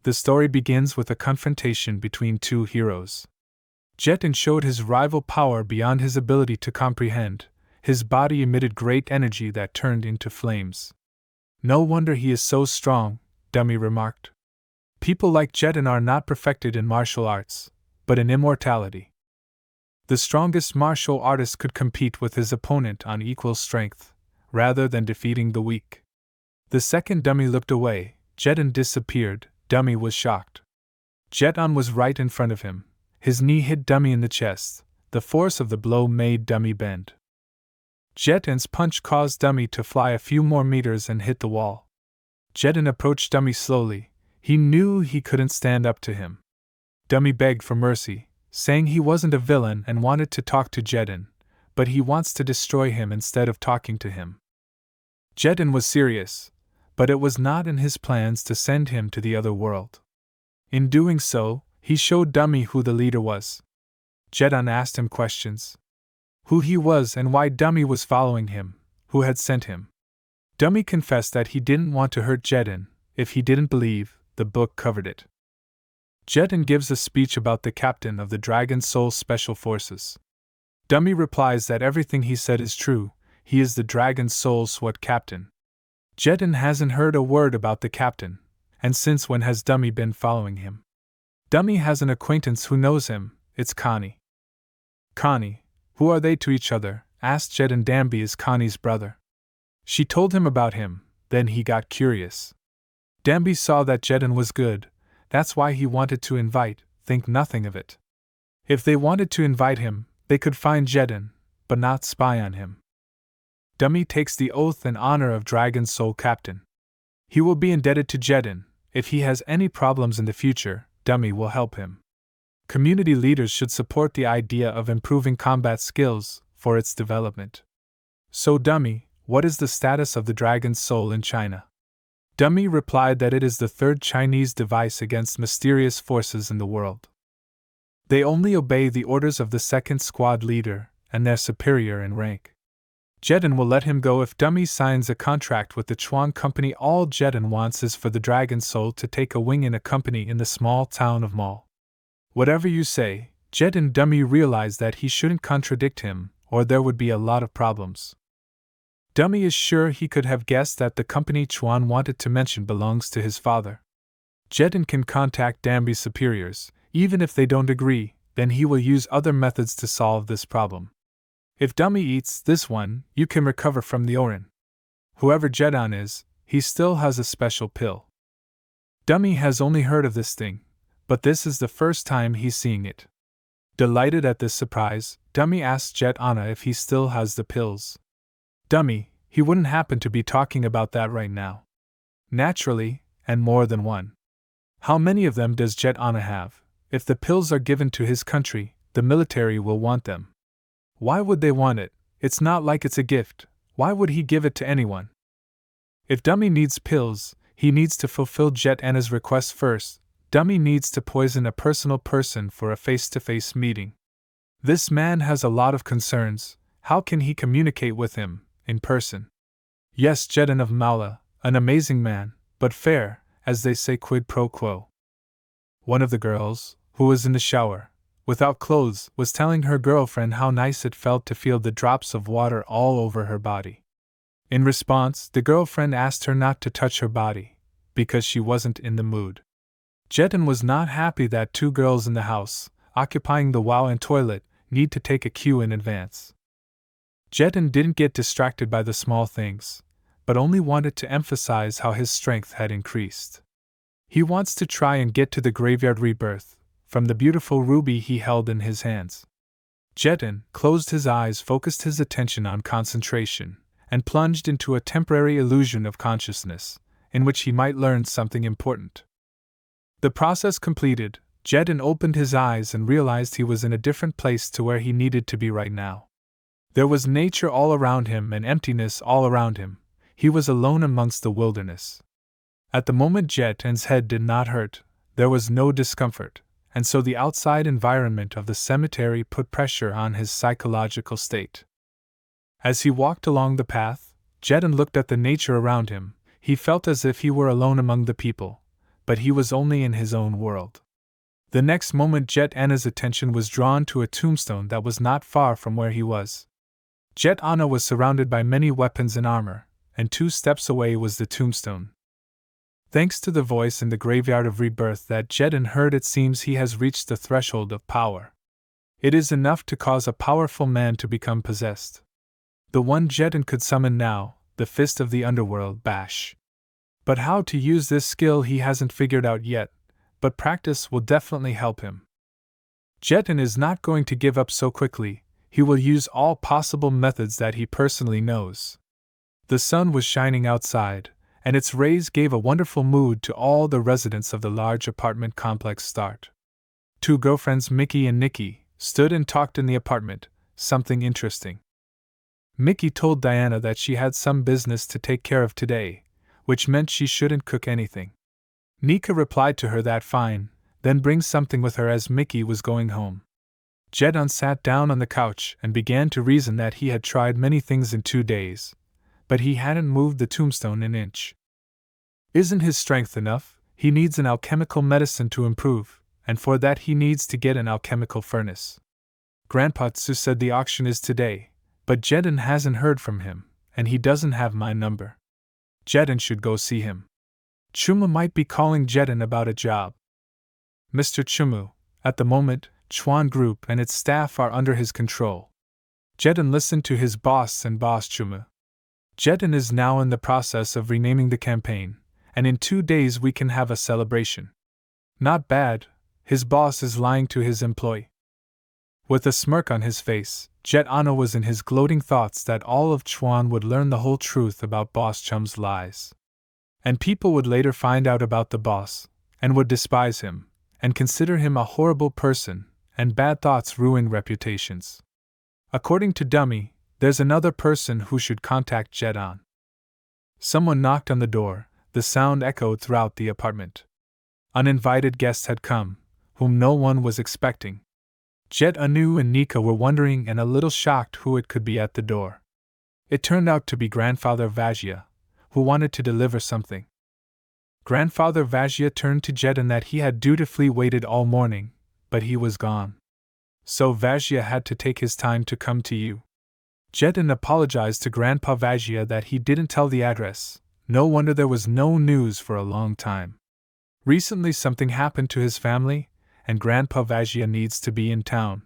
The story begins with a confrontation between two heroes. Jetin showed his rival power beyond his ability to comprehend. His body emitted great energy that turned into flames. "No wonder he is so strong," Dummy remarked. "People like Jetin are not perfected in martial arts, but in immortality." The strongest martial artist could compete with his opponent on equal strength, rather than defeating the weak. The second Dummy looked away, Jetin disappeared. Dummy was shocked. Jeton was right in front of him. His knee hit Dummy in the chest. The force of the blow made Dummy bend. Jeton's punch caused Dummy to fly a few more meters and hit the wall. Jeton approached Dummy slowly. He knew he couldn't stand up to him. Dummy begged for mercy, saying he wasn't a villain and wanted to talk to Jeton, but he wants to destroy him instead of talking to him. Jeton was serious, but it was not in his plans to send him to the other world. In doing so, he showed Dummy who the leader was. Jeton asked him questions. Who he was and why Dummy was following him, who had sent him. Dummy confessed that he didn't want to hurt Jeton. If he didn't believe, the book covered it. Jeton gives a speech about the captain of the Dragon Soul Special Forces. Dummy replies that everything he said is true. He is the Dragon Soul SWAT captain. Jeton hasn't heard a word about the captain, and since when has Dummy been following him? Dummy has an acquaintance who knows him. It's Connie. Connie, who are they to each other? Asked Jeton. Danby is Connie's brother. She told him about him, then he got curious. Danby saw that Jeton was good, that's why he wanted to think nothing of it. If they wanted to invite him, they could find Jeton, but not spy on him. Dummy takes the oath and honor of Dragon Soul Captain. He will be indebted to Jeton. If he has any problems in the future, Dummy will help him. Community leaders should support the idea of improving combat skills for its development. So Dummy, what is the status of the Dragon Soul in China? Dummy replied that it is the third Chinese device against mysterious forces in the world. They only obey the orders of the second squad leader and their superior in rank. Jeton will let him go if Dummy signs a contract with the Chuan Company. All Jeton wants is for the Dragon Soul to take a wing in a company in the small town of Mall. Whatever you say, Jeton. Dummy realized that he shouldn't contradict him, or there would be a lot of problems. Dummy is sure he could have guessed that the company Chuan wanted to mention belongs to his father. Jeton can contact Danby's superiors. Even if they don't agree, then he will use other methods to solve this problem. If Dummy eats this one, you can recover from the Orin. Whoever Jeton is, he still has a special pill. Dummy has only heard of this thing, but this is the first time he's seeing it. Delighted at this surprise, Dummy asks Jeton if he still has the pills. Dummy, he wouldn't happen to be talking about that right now. Naturally, and more than one. How many of them does Jeton have? If the pills are given to his country, the military will want them. Why would they want it? It's not like it's a gift. Why would he give it to anyone? If Dummy needs pills, he needs to fulfill Jeton's request first. Dummy needs to poison a personal person for a face-to-face meeting. This man has a lot of concerns. How can he communicate with him in person? Yes, Jeton of Maula, an amazing man, but fair, as they say, quid pro quo. One of the girls, who was in the shower, without clothes, was telling her girlfriend how nice it felt to feel the drops of water all over her body. In response, the girlfriend asked her not to touch her body, because she wasn't in the mood. Jeton was not happy that two girls in the house, occupying the wow and toilet, need to take a cue in advance. Jeton didn't get distracted by the small things, but only wanted to emphasize how his strength had increased. He wants to try and get to the graveyard rebirth, from the beautiful ruby he held in his hands. Jeton closed his eyes, focused his attention on concentration, and plunged into a temporary illusion of consciousness, in which he might learn something important. The process completed, Jeton opened his eyes and realized he was in a different place to where he needed to be right now. There was nature all around him and emptiness all around him. He was alone amongst the wilderness. At the moment, Jeton's head did not hurt, there was no discomfort, and so the outside environment of the cemetery put pressure on his psychological state. As he walked along the path, Jeton looked at the nature around him. He felt as if he were alone among the people. but he was only in his own world. The next moment Jet Anna's attention was drawn to a tombstone that was not far from where he was. Jet Anna was surrounded by many weapons and armor, and 2 steps away was the tombstone. Thanks to the voice in the graveyard of rebirth that Jedin heard, it seems he has reached the threshold of power. It is enough to cause a powerful man to become possessed. The one Jedin could summon now, the Fist of the Underworld, Bash. But how to use this skill he hasn't figured out yet, but practice will definitely help him. Jedin is not going to give up so quickly. He will use all possible methods that he personally knows. The sun was shining outside, and its rays gave a wonderful mood to all the residents of the large apartment complex. Start. 2 girlfriends, Mickey and Nikki, stood and talked in the apartment, something interesting. Mickey told Diana that she had some business to take care of today, which meant she shouldn't cook anything. Nika replied to her that fine, then bring something with her as Mickey was going home. Jedon sat down on the couch and began to reason that he had tried many things in 2 days, but he hadn't moved the tombstone an inch. Isn't his strength enough? He needs an alchemical medicine to improve, and for that he needs to get an alchemical furnace. Grandpa Tsu said the auction is today, but Jedon hasn't heard from him, and he doesn't have my number. Jedon should go see him. Chuma might be calling Jedon about a job. Mr. Chumu, at the moment, Chuan Group and its staff are under his control. Jedon listened to his boss and boss Chumu. Jedon is now in the process of renaming the campaign, and in 2 days we can have a celebration. Not bad, his boss is lying to his employee. With a smirk on his face, Jet Anna was in his gloating thoughts that all of Chuan would learn the whole truth about Boss Chum's lies. And people would later find out about the boss, and would despise him, and consider him a horrible person, and bad thoughts ruin reputations. According to Dummy, there's another person who should contact Jedon. Someone knocked on the door, the sound echoed throughout the apartment. Uninvited guests had come, whom no one was expecting. Jet Anu and Nika were wondering and a little shocked who it could be at the door. It turned out to be Grandfather Vajia, who wanted to deliver something. Grandfather Vajia turned to Jedon that he had dutifully waited all morning, but he was gone. So Vajia had to take his time to come to you. Jedon apologized to Grandpa Vajia that he didn't tell the address. No wonder there was no news for a long time. Recently something happened to his family, and Grandpa Vajia needs to be in town.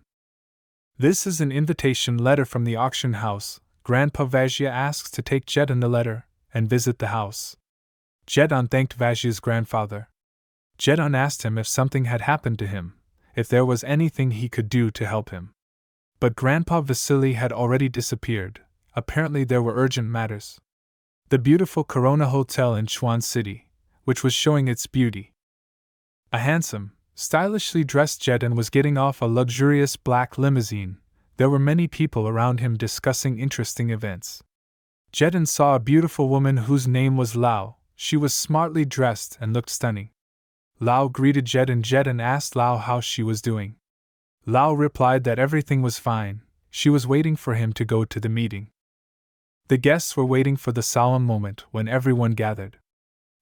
This is an invitation letter from the auction house. Grandpa Vajia asks to take Jedon the letter and visit the house. Jedon thanked Vajia's grandfather. Jedon asked him if something had happened to him, if there was anything he could do to help him. But Grandpa Vasily had already disappeared. Apparently there were urgent matters. The beautiful Corona Hotel in Chuan City, which was showing its beauty. A handsome, stylishly dressed Jedon was getting off a luxurious black limousine. There were many people around him discussing interesting events. Jedon saw a beautiful woman whose name was Lao. She was smartly dressed and looked stunning. Lao greeted Jedon. Jedon asked Lao how she was doing. Lao replied that everything was fine. She was waiting for him to go to the meeting. The guests were waiting for the solemn moment when everyone gathered.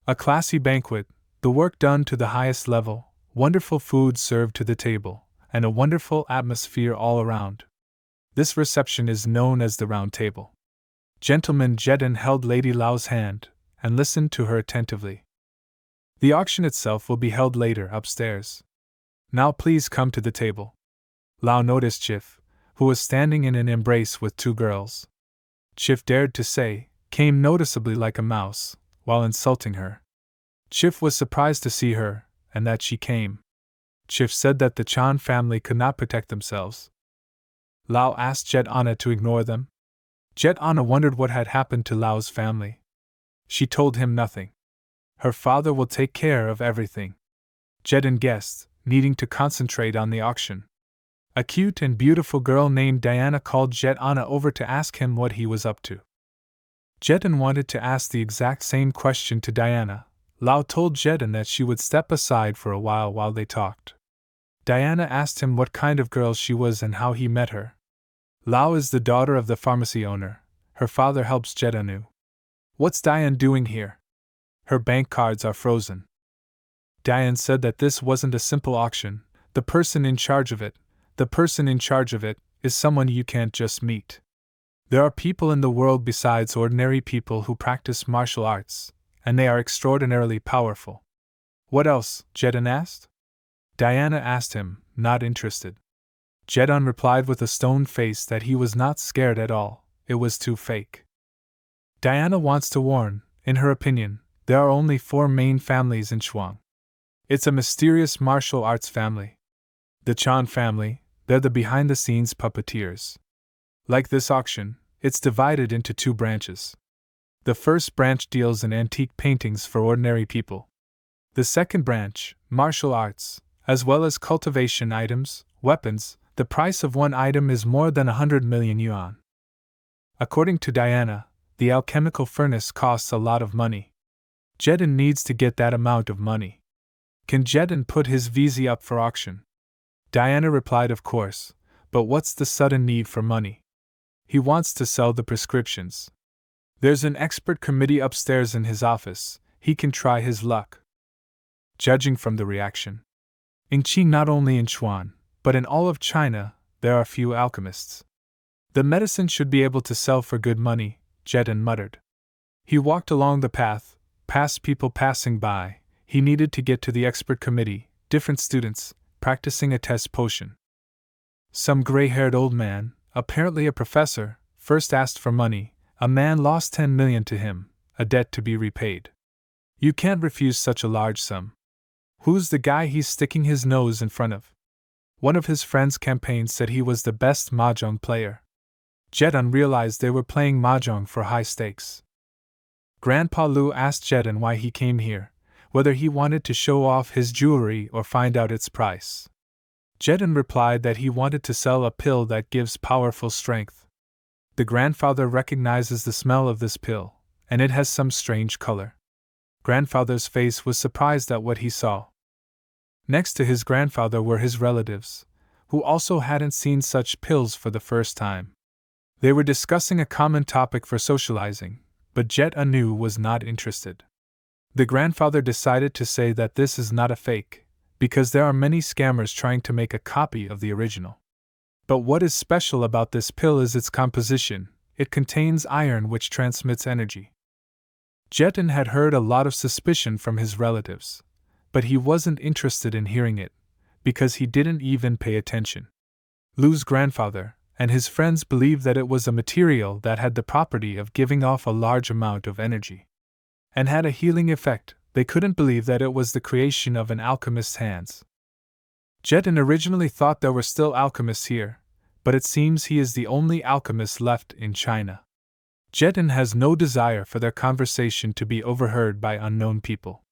A classy banquet, the work done to the highest level, wonderful food served to the table, and a wonderful atmosphere all around. This reception is known as the Round Table. Gentleman Jedon held Lady Lao's hand and listened to her attentively. The auction itself will be held later upstairs. Now please come to the table. Lao noticed Chif, who was standing in an embrace with 2 girls. Chif dared to say, came noticeably like a mouse, while insulting her. Chif was surprised to see her, and that she came. Chif said that the Chan family could not protect themselves. Lao asked Jet Anna to ignore them. Jet Anna wondered what had happened to Lao's family. She told him nothing. Her father will take care of everything. Jedon guessed, needing to concentrate on the auction. A cute and beautiful girl named Diana called Jet Anna over to ask him what he was up to. Jedon wanted to ask the exact same question to Diana. Lao told Jedon that she would step aside for a while they talked. Diana asked him what kind of girl she was and how he met her. Lao is the daughter of the pharmacy owner. Her father helps Jedanu. What's Diane doing here? Her bank cards are frozen. Diane said that this wasn't a simple auction. The person in charge of it is someone you can't just meet. There are people in the world besides ordinary people who practice martial arts, and they are extraordinarily powerful. What else? Jedon asked. Diana asked him, not interested. Jedon replied with a stone face that he was not scared at all, it was too fake. Diana wants to warn, in her opinion, there are only 4 main families in Shuang. It's a mysterious martial arts family. The Chan family, they're the behind-the-scenes puppeteers. Like this auction, it's divided into 2 branches. The first branch deals in antique paintings for ordinary people. The second branch, martial arts, as well as cultivation items, weapons, the price of one item is more than 100 million yuan. According to Diana, the alchemical furnace costs a lot of money. Jedon needs to get that amount of money. Can Jedon put his VZ up for auction? Diana replied, of course, but what's the sudden need for money? He wants to sell the prescriptions. There's an expert committee upstairs in his office, he can try his luck. Judging from the reaction. In Qi, not only in Chuan, but in all of China, there are few alchemists. The medicine should be able to sell for good money, Jedon muttered. He walked along the path, past people passing by. He needed to get to the expert committee, different students, practicing a test potion. Some gray-haired old man, apparently a professor, first asked for money. A man lost 10 million to him, a debt to be repaid. You can't refuse such a large sum. Who's the guy he's sticking his nose in front of? One of his friends' campaigns said he was the best mahjong player. Jedon realized they were playing mahjong for high stakes. Grandpa Lu asked Jedon why he came here, whether he wanted to show off his jewelry or find out its price. Jedon replied that he wanted to sell a pill that gives powerful strength. The grandfather recognizes the smell of this pill, and it has some strange color. Grandfather's face was surprised at what he saw. Next to his grandfather were his relatives, who also hadn't seen such pills for the first time. They were discussing a common topic for socializing, but Jet Anu was not interested. The grandfather decided to say that this is not a fake, because there are many scammers trying to make a copy of the original. But what is special about this pill is its composition. It contains iron which transmits energy. Jeton had heard a lot of suspicion from his relatives, but he wasn't interested in hearing it, because he didn't even pay attention. Lu's grandfather and his friends believed that it was a material that had the property of giving off a large amount of energy, and had a healing effect. They couldn't believe that it was the creation of an alchemist's hands. Jeton originally thought there were still alchemists here, but it seems he is the only alchemist left in China. Jeton has no desire for their conversation to be overheard by unknown people.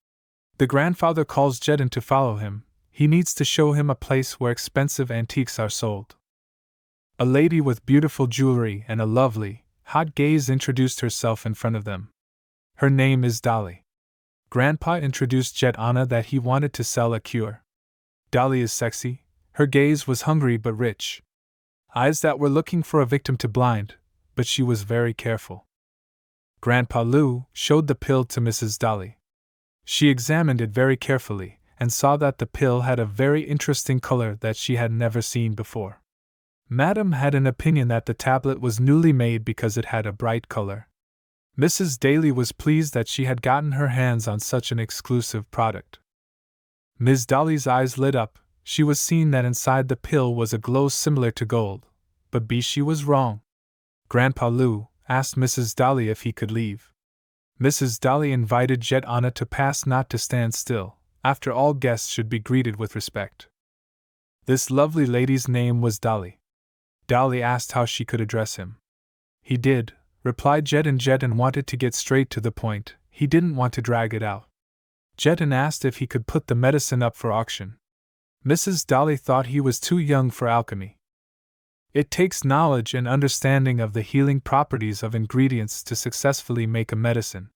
The grandfather calls Jeton to follow him. He needs to show him a place where expensive antiques are sold. A lady with beautiful jewelry and a lovely, hot gaze introduced herself in front of them. Her name is Dolly. Grandpa introduced Jet Anna that he wanted to sell a cure. Dolly is sexy, her gaze was hungry but rich. Eyes that were looking for a victim to blind, but she was very careful. Grandpa Lu showed the pill to Mrs. Dolly. She examined it very carefully and saw that the pill had a very interesting color that she had never seen before. Madame had an opinion that the tablet was newly made because it had a bright color. Mrs. Daly was pleased that she had gotten her hands on such an exclusive product. Ms. Dolly's eyes lit up. She was seeing that inside the pill was a glow similar to gold, but she was wrong. Grandpa Lu asked Mrs. Dolly if he could leave. Mrs. Dolly invited Jet Anna to pass, not to stand still. After all, guests should be greeted with respect. This lovely lady's name was Dolly. Dolly asked how she could address him. He did, replied Jeton. Jeton wanted to get straight to the point. He didn't want to drag it out. Jeton asked if he could put the medicine up for auction. Mrs. Dolly thought he was too young for alchemy. It takes knowledge and understanding of the healing properties of ingredients to successfully make a medicine.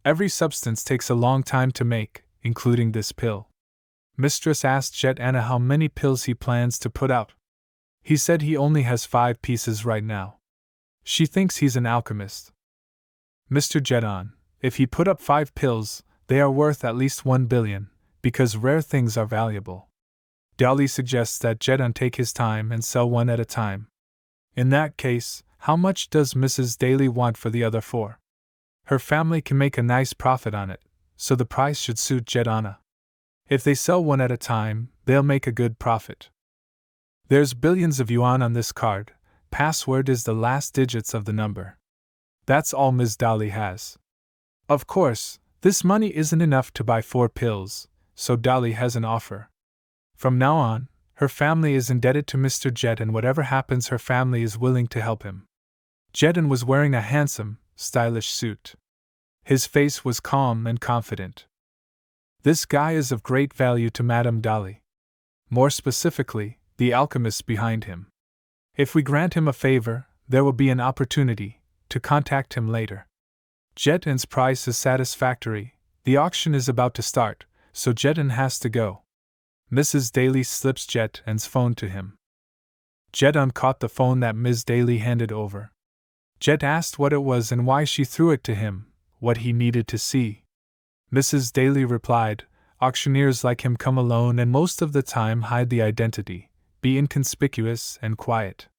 Every substance takes a long time to make, including this pill. Mistress asked Jet Anna how many pills he plans to put out. He said he only has 5 pieces right now. She thinks he's an alchemist. Mr. Jeton, if he put up 5 pills, they are worth at least 1 billion, because rare things are valuable. Dolly suggests that Jedon take his time and sell one at a time. In that case, how much does Mrs. Daly want for the other four? Her family can make a nice profit on it, so the price should suit Jedana. If they sell one at a time, they'll make a good profit. There's billions of yuan on this card. Password is the last digits of the number. That's all Ms. Dolly has. Of course, this money isn't enough to buy 4 pills, so Dolly has an offer. From now on, her family is indebted to Mr. Jet, and whatever happens, her family is willing to help him. Jedon was wearing a handsome, stylish suit. His face was calm and confident. This guy is of great value to Madame Dolly. More specifically, the alchemist behind him. If we grant him a favor, there will be an opportunity to contact him later. Jedon's price is satisfactory. The auction is about to start, so Jedon has to go. Mrs. Daly slips Jedon's phone to him. Jedon caught the phone that Ms. Daly handed over. Jet asked what it was and why she threw it to him, what he needed to see. Mrs. Daly replied, "Auctioneers like him come alone and most of the time hide the identity, be inconspicuous and quiet."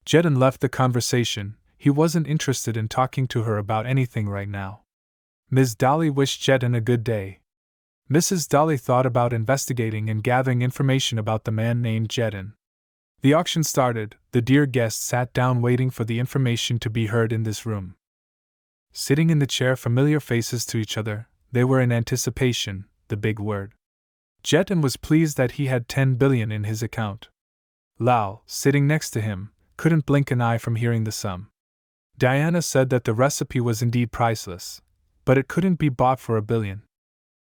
Jedon left the conversation. He wasn't interested in talking to her about anything right now. Ms. Dolly wished Jedon a good day. Mrs. Dolly thought about investigating and gathering information about the man named Jedon. The auction started. The dear guest sat down waiting for the information to be heard in this room. Sitting in the chair, familiar faces to each other, they were in anticipation, the big word. Jedon was pleased that he had 10 billion in his account. Lau, sitting next to him, couldn't blink an eye from hearing the sum. Diana said that the recipe was indeed priceless, but it couldn't be bought for 1 billion.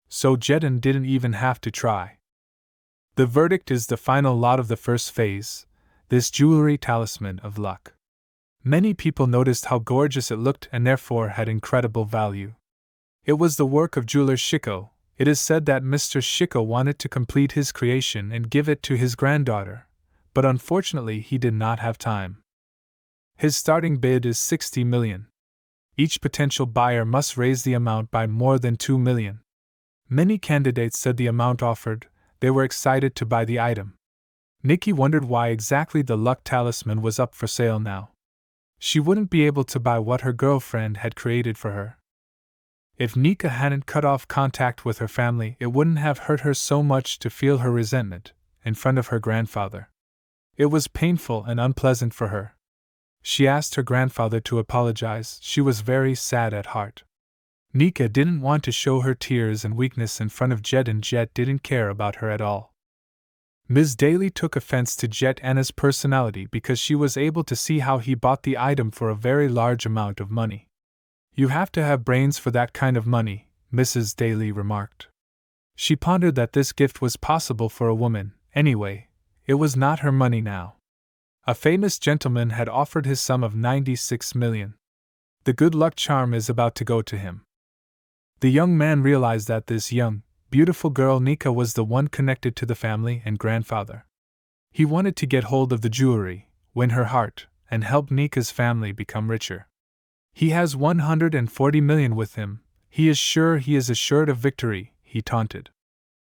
So Jedon didn't even have to try. The verdict is the final lot of the first phase, this jewelry talisman of luck. Many people noticed how gorgeous it looked and therefore had incredible value. It was the work of jeweler Shiko. It is said that Mr. Shiko wanted to complete his creation and give it to his granddaughter, but unfortunately he did not have time. His starting bid is 60 million. Each potential buyer must raise the amount by more than 2 million. Many candidates said the amount offered, they were excited to buy the item. Nikki wondered why exactly the luck talisman was up for sale now. She wouldn't be able to buy what her girlfriend had created for her. If Nika hadn't cut off contact with her family, it wouldn't have hurt her so much to feel her resentment in front of her grandfather. It was painful and unpleasant for her. She asked her grandfather to apologize. She was very sad at heart. Nika didn't want to show her tears and weakness in front of Jet, and Jet didn't care about her at all. Ms. Daly took offense to Jet Anna's personality because she was able to see how he bought the item for a very large amount of money. "You have to have brains for that kind of money," Mrs. Daly remarked. She pondered that this gift was possible for a woman. Anyway, it was not her money now. A famous gentleman had offered his sum of 96 million. The good luck charm is about to go to him. The young man realized that this young, beautiful girl Nika was the one connected to the family and grandfather. He wanted to get hold of the jewelry, win her heart, and help Nika's family become richer. He has 140 million with him. He is sure he is assured of victory, he taunted.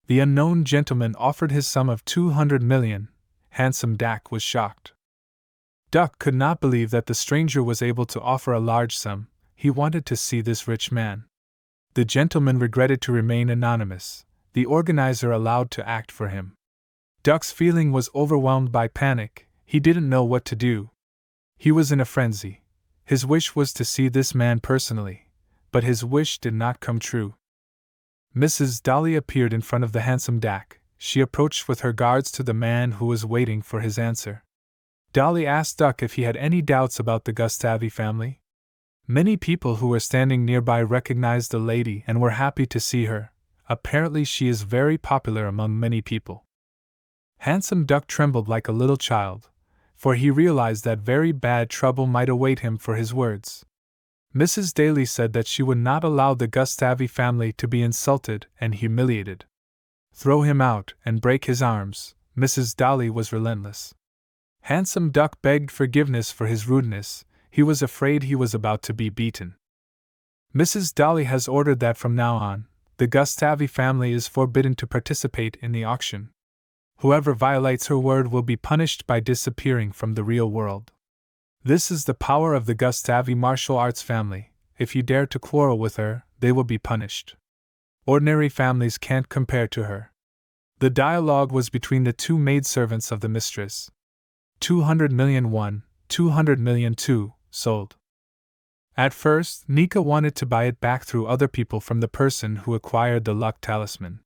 The unknown gentleman offered his sum of 200 million. Handsome Dak was shocked. Duck could not believe that the stranger was able to offer a large sum. He wanted to see this rich man. The gentleman regretted to remain anonymous. The organizer allowed to act for him. Duck's feeling was overwhelmed by panic. He didn't know what to do. He was in a frenzy. His wish was to see this man personally, but his wish did not come true. Mrs. Dolly appeared in front of the handsome Dak. She approached with her guards to the man who was waiting for his answer. Dolly asked Duck if he had any doubts about the Gustavi family. Many people who were standing nearby recognized the lady and were happy to see her. Apparently she is very popular among many people. Handsome Duck trembled like a little child, for he realized that very bad trouble might await him for his words. Mrs. Daly said that she would not allow the Gustavi family to be insulted and humiliated. Throw him out and break his arms. Mrs. Dolly was relentless. Handsome Duck begged forgiveness for his rudeness. He was afraid he was about to be beaten. Mrs. Dolly has ordered that from now on, The Gustavi family is forbidden to participate in the auction. Whoever violates her word will be punished by disappearing from the real world. This is the power of the Gustavi martial arts family. If you dare to quarrel with her, they will be punished. Ordinary families can't compare to her. The dialogue was between the two maidservants of the mistress. 200 million won, 200 million too, sold. At first, Nika wanted to buy it back through other people from the person who acquired the luck talisman.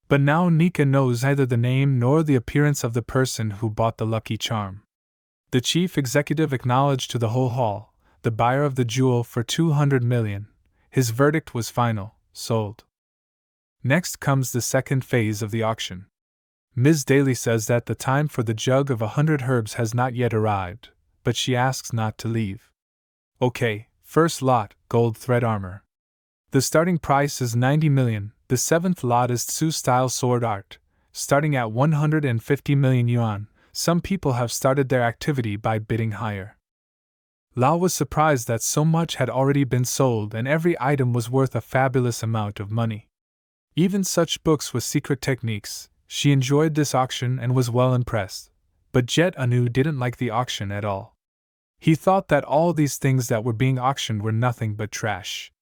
But now Nika knows neither the name nor the appearance of the person who bought the lucky charm. The chief executive acknowledged to the whole hall, the buyer of the jewel for 200 million. His verdict was final, sold. Next comes the second phase of the auction. Ms. Daly says that the time for the jug of 100 herbs has not yet arrived, but she asks not to leave. Okay, first lot, gold thread armor. The starting price is 90 million, the seventh lot is Tsu-style sword art, starting at 150 million yuan. Some people have started their activity by bidding higher. Lao was surprised that so much had already been sold and every item was worth a fabulous amount of money. Even such books with secret techniques, she enjoyed this auction and was well impressed. But Jet Anu didn't like the auction at all. He thought that all these things that were being auctioned were nothing but trash.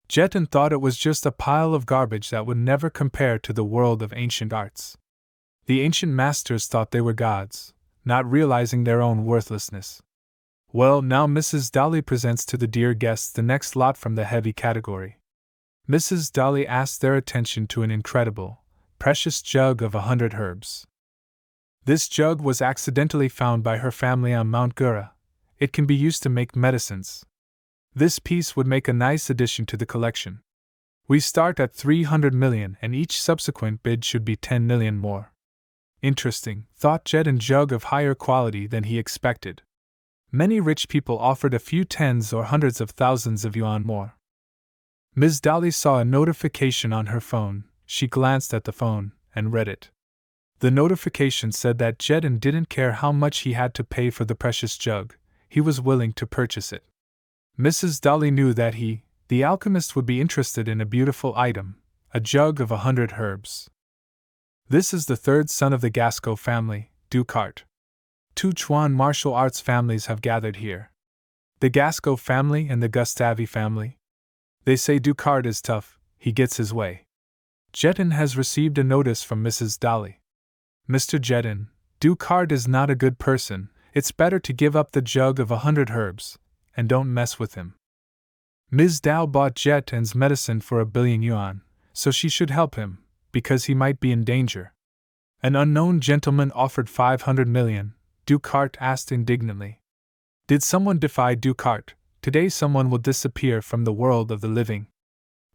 Jeton thought it was just a pile of garbage that would never compare to the world of ancient arts. The ancient masters thought they were gods, not realizing their own worthlessness. Well, now Mrs. Dolly presents to the dear guests the next lot from the heavy category. Mrs. Dolly asked their attention to an incredible, precious jug of 100 herbs. This jug was accidentally found by her family on Mount Gura. It can be used to make medicines. This piece would make a nice addition to the collection. We start at 300 million and each subsequent bid should be 10 million more. Interesting, thought Jet, and jug of higher quality than he expected. Many rich people offered a few tens or hundreds of thousands of yuan more. Ms. Dolly saw a notification on her phone. She glanced at the phone and read it. The notification said that Jeton didn't care how much he had to pay for the precious jug, he was willing to purchase it. Mrs. Dolly knew that he, the alchemist, would be interested in a beautiful item, a jug of 100 herbs. This is the third son of the Gasco family, Ducart. Two Chuan martial arts families have gathered here. The Gasco family and the Gustavi family. They say Ducart is tough, he gets his way. Jeton has received a notice from Mrs. Dolly. Mr. Jeton, Ducart is not a good person, it's better to give up the jug of 100 herbs, and don't mess with him. Ms. Dao bought Jeton's medicine for 1 billion yuan, so she should help him, because he might be in danger. An unknown gentleman offered 500 million, Ducart asked indignantly. Did someone defy Ducart? Today someone will disappear from the world of the living.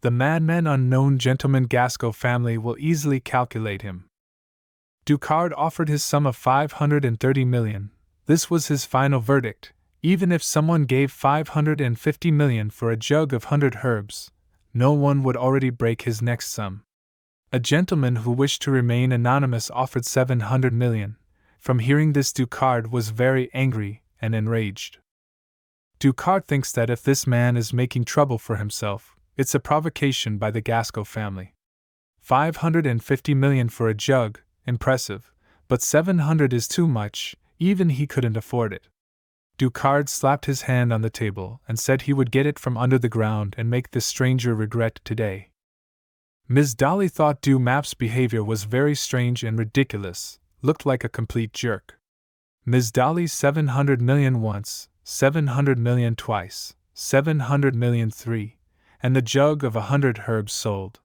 The madman unknown gentleman Gasco family will easily calculate him. Ducart offered his sum of 530 million. This was his final verdict. Even if someone gave 550 million for a jug of 100 herbs, no one would already break his next sum. A gentleman who wished to remain anonymous offered 700 million. From hearing this, Ducart was very angry and enraged. Ducart thinks that if this man is making trouble for himself, it's a provocation by the Gasco family. 550 million for a jug, impressive, but 700 is too much, even he couldn't afford it. Ducart slapped his hand on the table and said he would get it from under the ground and make this stranger regret today. Ms. Dolly thought Map's behavior was very strange and ridiculous, looked like a complete jerk. Ms. Dolly 700 million once, 700 million twice, 700 million three, and the jug of 100 herbs sold.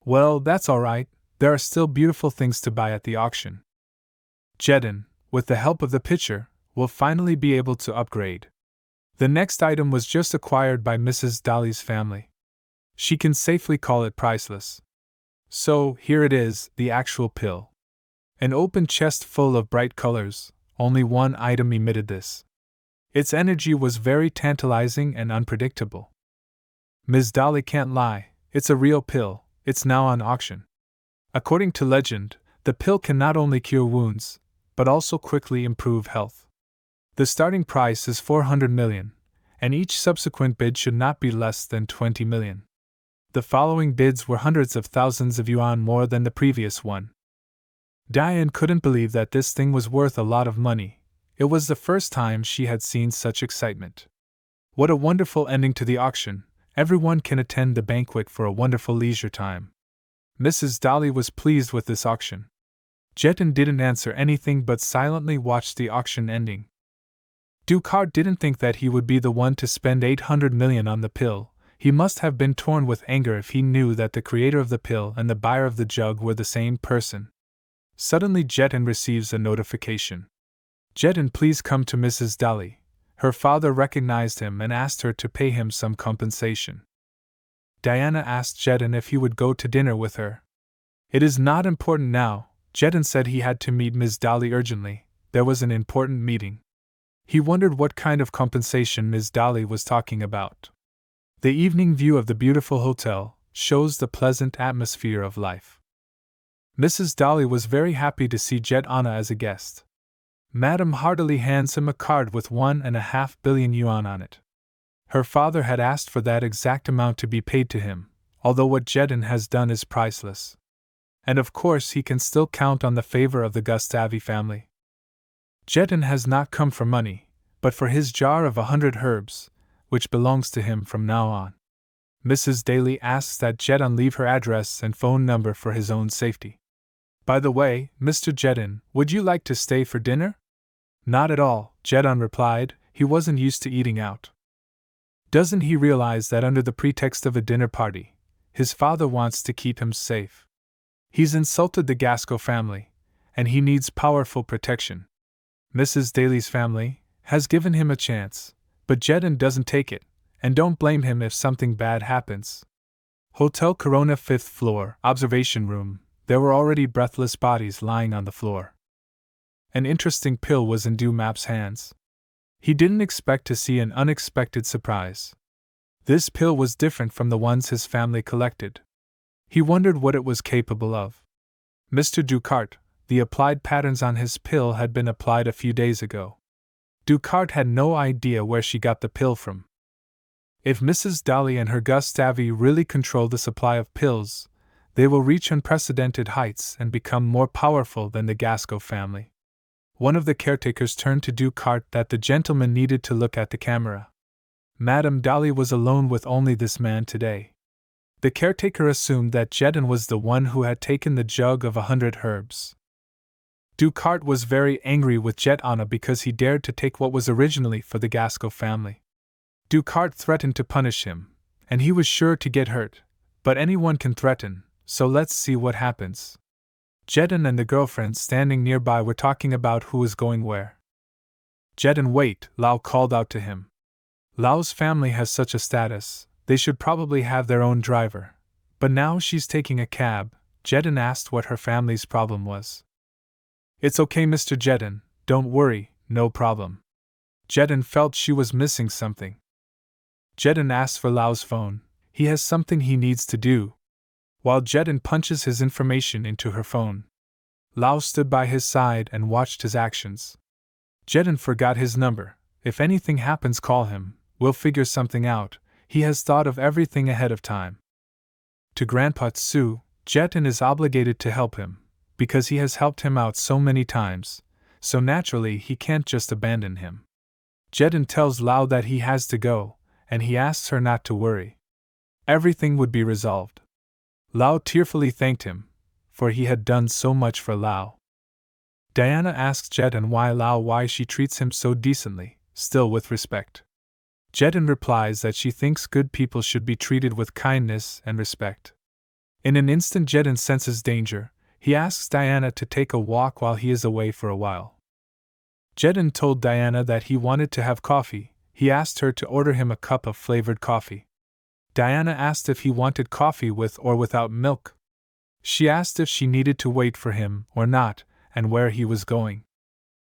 Well, that's all right, there are still beautiful things to buy at the auction. Jeton, with the help of the pitcher, will finally be able to upgrade. The next item was just acquired by Mrs. Dolly's family. She can safely call it priceless. So, here it is, the actual pill. An open chest full of bright colors, only one item emitted this. Its energy was very tantalizing and unpredictable. Ms. Dolly can't lie, it's a real pill, it's now on auction. According to legend, the pill can not only cure wounds, but also quickly improve health. The starting price is 400 million, and each subsequent bid should not be less than 20 million. The following bids were hundreds of thousands of yuan more than the previous one. Diane couldn't believe that this thing was worth a lot of money. It was the first time she had seen such excitement. What a wonderful ending to the auction! Everyone can attend the banquet for a wonderful leisure time. Mrs. Dolly was pleased with this auction. Jeton didn't answer anything but silently watched the auction ending. Ducart didn't think that he would be the one to spend 800 million on the pill. He must have been torn with anger if he knew that the creator of the pill and the buyer of the jug were the same person. Suddenly Jeton receives a notification. Jeton, please come to Mrs. Dolly. Her father recognized him and asked her to pay him some compensation. Diana asked Jeton if he would go to dinner with her. It is not important now. Jeton said he had to meet Ms. Dolly urgently. There was an important meeting. He wondered what kind of compensation Ms. Dolly was talking about. The evening view of the beautiful hotel shows the pleasant atmosphere of life. Mrs. Dolly was very happy to see Jet Anna as a guest. Madame heartily hands him a card with 1.5 billion yuan on it. Her father had asked for that exact amount to be paid to him, although what Jeton has done is priceless. And of course he can still count on the favor of the Gustavi family. Jeton has not come for money, but for his jar of 100 herbs, which belongs to him from now on. Mrs. Daly asks that Jeton leave her address and phone number for his own safety. By the way, Mr. Jeton, would you like to stay for dinner? Not at all, Jeton replied. He wasn't used to eating out. Doesn't he realize that under the pretext of a dinner party, his father wants to keep him safe? He's insulted the Gasco family, and he needs powerful protection. Mrs. Daly's family has given him a chance, but Jeton doesn't take it, and don't blame him if something bad happens. Hotel Corona 5th floor, observation room. There were already breathless bodies lying on the floor. An interesting pill was in Dumap's hands. He didn't expect to see an unexpected surprise. This pill was different from the ones his family collected. He wondered what it was capable of. Mr. Ducart, the applied patterns on his pill had been applied a few days ago. Ducart had no idea where she got the pill from. If Mrs. Dolly and her Gustavi really control the supply of pills, they will reach unprecedented heights and become more powerful than the Gasco family. One of the caretakers turned to Ducart that the gentleman needed to look at the camera. Madame Dolly was alone with only this man today. The caretaker assumed that Jeton was the one who had taken the jug of 100 herbs. Ducart was very angry with Jet Anna because he dared to take what was originally for the Gasco family. Ducart threatened to punish him, and he was sure to get hurt, but anyone can threaten, so let's see what happens. Jeton and the girlfriend standing nearby were talking about who was going where. Jeton, wait, Lau called out to him. Lau's family has such a status, they should probably have their own driver, but now she's taking a cab. Jeton asked what her family's problem was. It's okay, Mr. Jeton, don't worry, no problem. Jeton felt she was missing something. Jeton asked for Lau's phone, he has something he needs to do. While Jeton punches his information into her phone, Lau stood by his side and watched his actions. Jeton forgot his number. If anything happens, call him, we'll figure something out. He has thought of everything ahead of time. To Grandpa Tsu, Jeton is obligated to help him, because he has helped him out so many times, so naturally he can't just abandon him. Jeton tells Lau that he has to go, and he asks her not to worry. Everything would be resolved. Lau tearfully thanked him, for he had done so much for Lau. Diana asks Jeton why she treats him so decently, still with respect. Jeton replies that she thinks good people should be treated with kindness and respect. In an instant Jeton senses danger. He asks Diana to take a walk while he is away for a while. Jeton told Diana that he wanted to have coffee. He asked her to order him a cup of flavored coffee. Diana asked if he wanted coffee with or without milk. She asked if she needed to wait for him or not, and where he was going.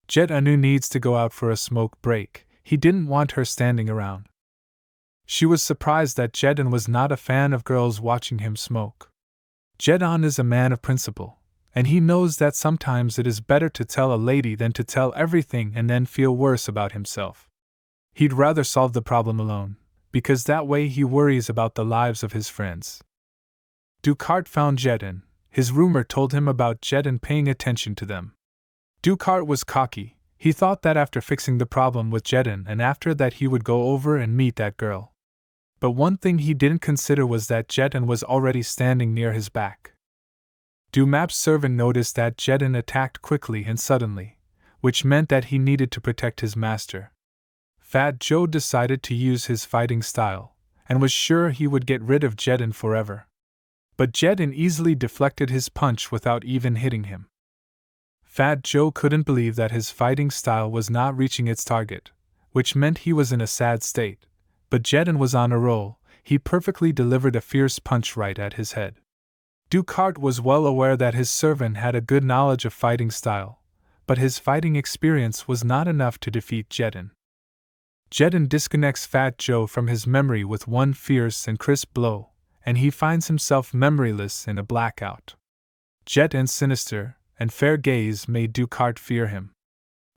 Jet Anu needs to go out for a smoke break. He didn't want her standing around. She was surprised that Jeton was not a fan of girls watching him smoke. Jeton is a man of principle, and he knows that sometimes it is better to tell a lady than to tell everything and then feel worse about himself. He'd rather solve the problem alone, because that way he worries about the lives of his friends. Ducart found Jedin. His rumor told him about Jedin paying attention to them. Ducart was cocky. He thought that after fixing the problem with Jedin and after that he would go over and meet that girl. But one thing he didn't consider was that Jedin was already standing near his back. Dumap's servant noticed that Jedin attacked quickly and suddenly, which meant that he needed to protect his master. Fat Joe decided to use his fighting style, and was sure he would get rid of Jedin forever. But Jedin easily deflected his punch without even hitting him. Fat Joe couldn't believe that his fighting style was not reaching its target, which meant he was in a sad state, but Jedin was on a roll. He perfectly delivered a fierce punch right at his head. Ducart was well aware that his servant had a good knowledge of fighting style, but his fighting experience was not enough to defeat Jedin. Jedin disconnects Fat Joe from his memory with one fierce and crisp blow, and he finds himself memoryless in a blackout. Jedin's sinister and fair gaze made Ducart fear him.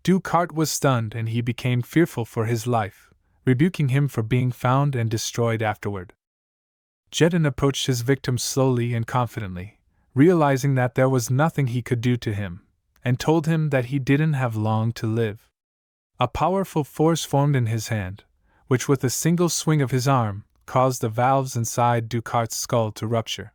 Ducart was stunned and he became fearful for his life, rebuking him for being found and destroyed afterward. Jedin approached his victim slowly and confidently, realizing that there was nothing he could do to him, and told him that he didn't have long to live. A powerful force formed in his hand, which with a single swing of his arm, caused the valves inside Ducart's skull to rupture.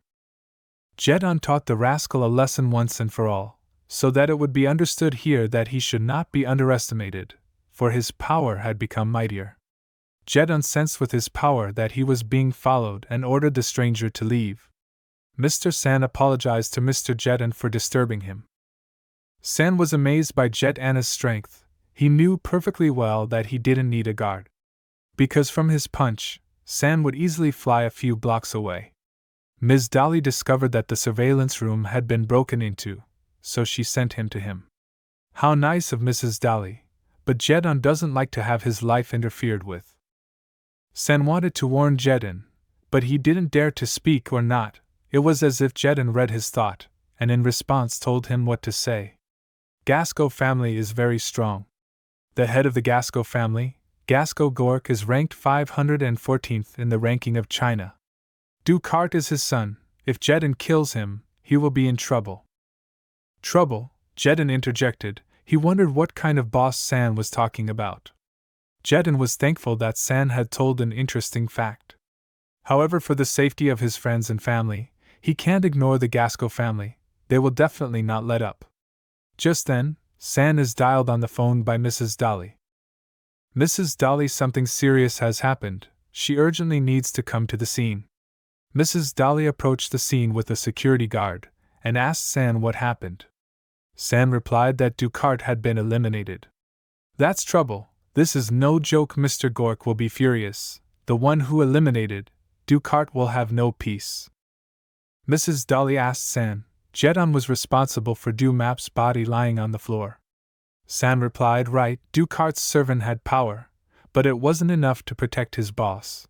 Jedin taught the rascal a lesson once and for all, so that it would be understood here that he should not be underestimated, for his power had become mightier. Jedin sensed with his power that he was being followed and ordered the stranger to leave. Mr. San apologized to Mr. Jedin for disturbing him. San was amazed by Jedin's strength. He knew perfectly well that he didn't need a guard, because from his punch, San would easily fly a few blocks away. Ms. Dolly discovered that the surveillance room had been broken into, so she sent him to him. How nice of Mrs. Dolly, but Jedin doesn't like to have his life interfered with. San wanted to warn Jedin, but he didn't dare to speak or not. It was as if Jedin read his thought, and in response told him what to say. Gasco family is very strong. The head of the Gasco family, Gasco Gork, is ranked 514th in the ranking of China. Ducart is his son. If Jedin kills him, he will be in trouble. Trouble? Jedin interjected. He wondered what kind of boss San was talking about. Jedin was thankful that San had told an interesting fact. However, for the safety of his friends and family, he can't ignore the Gasco family. They will definitely not let up. Just then, San is dialed on the phone by Mrs. Dolly. Mrs. Dolly, something serious has happened. She urgently needs to come to the scene. Mrs. Dolly approached the scene with a security guard and asked San what happened. San replied that Ducart had been eliminated. That's trouble. This is no joke. Mr. Gork will be furious. The one who eliminated Ducart will have no peace. Mrs. Dolly asked San. Jedin was responsible for Dumap's body lying on the floor. San replied, right, Ducart's servant had power, but it wasn't enough to protect his boss.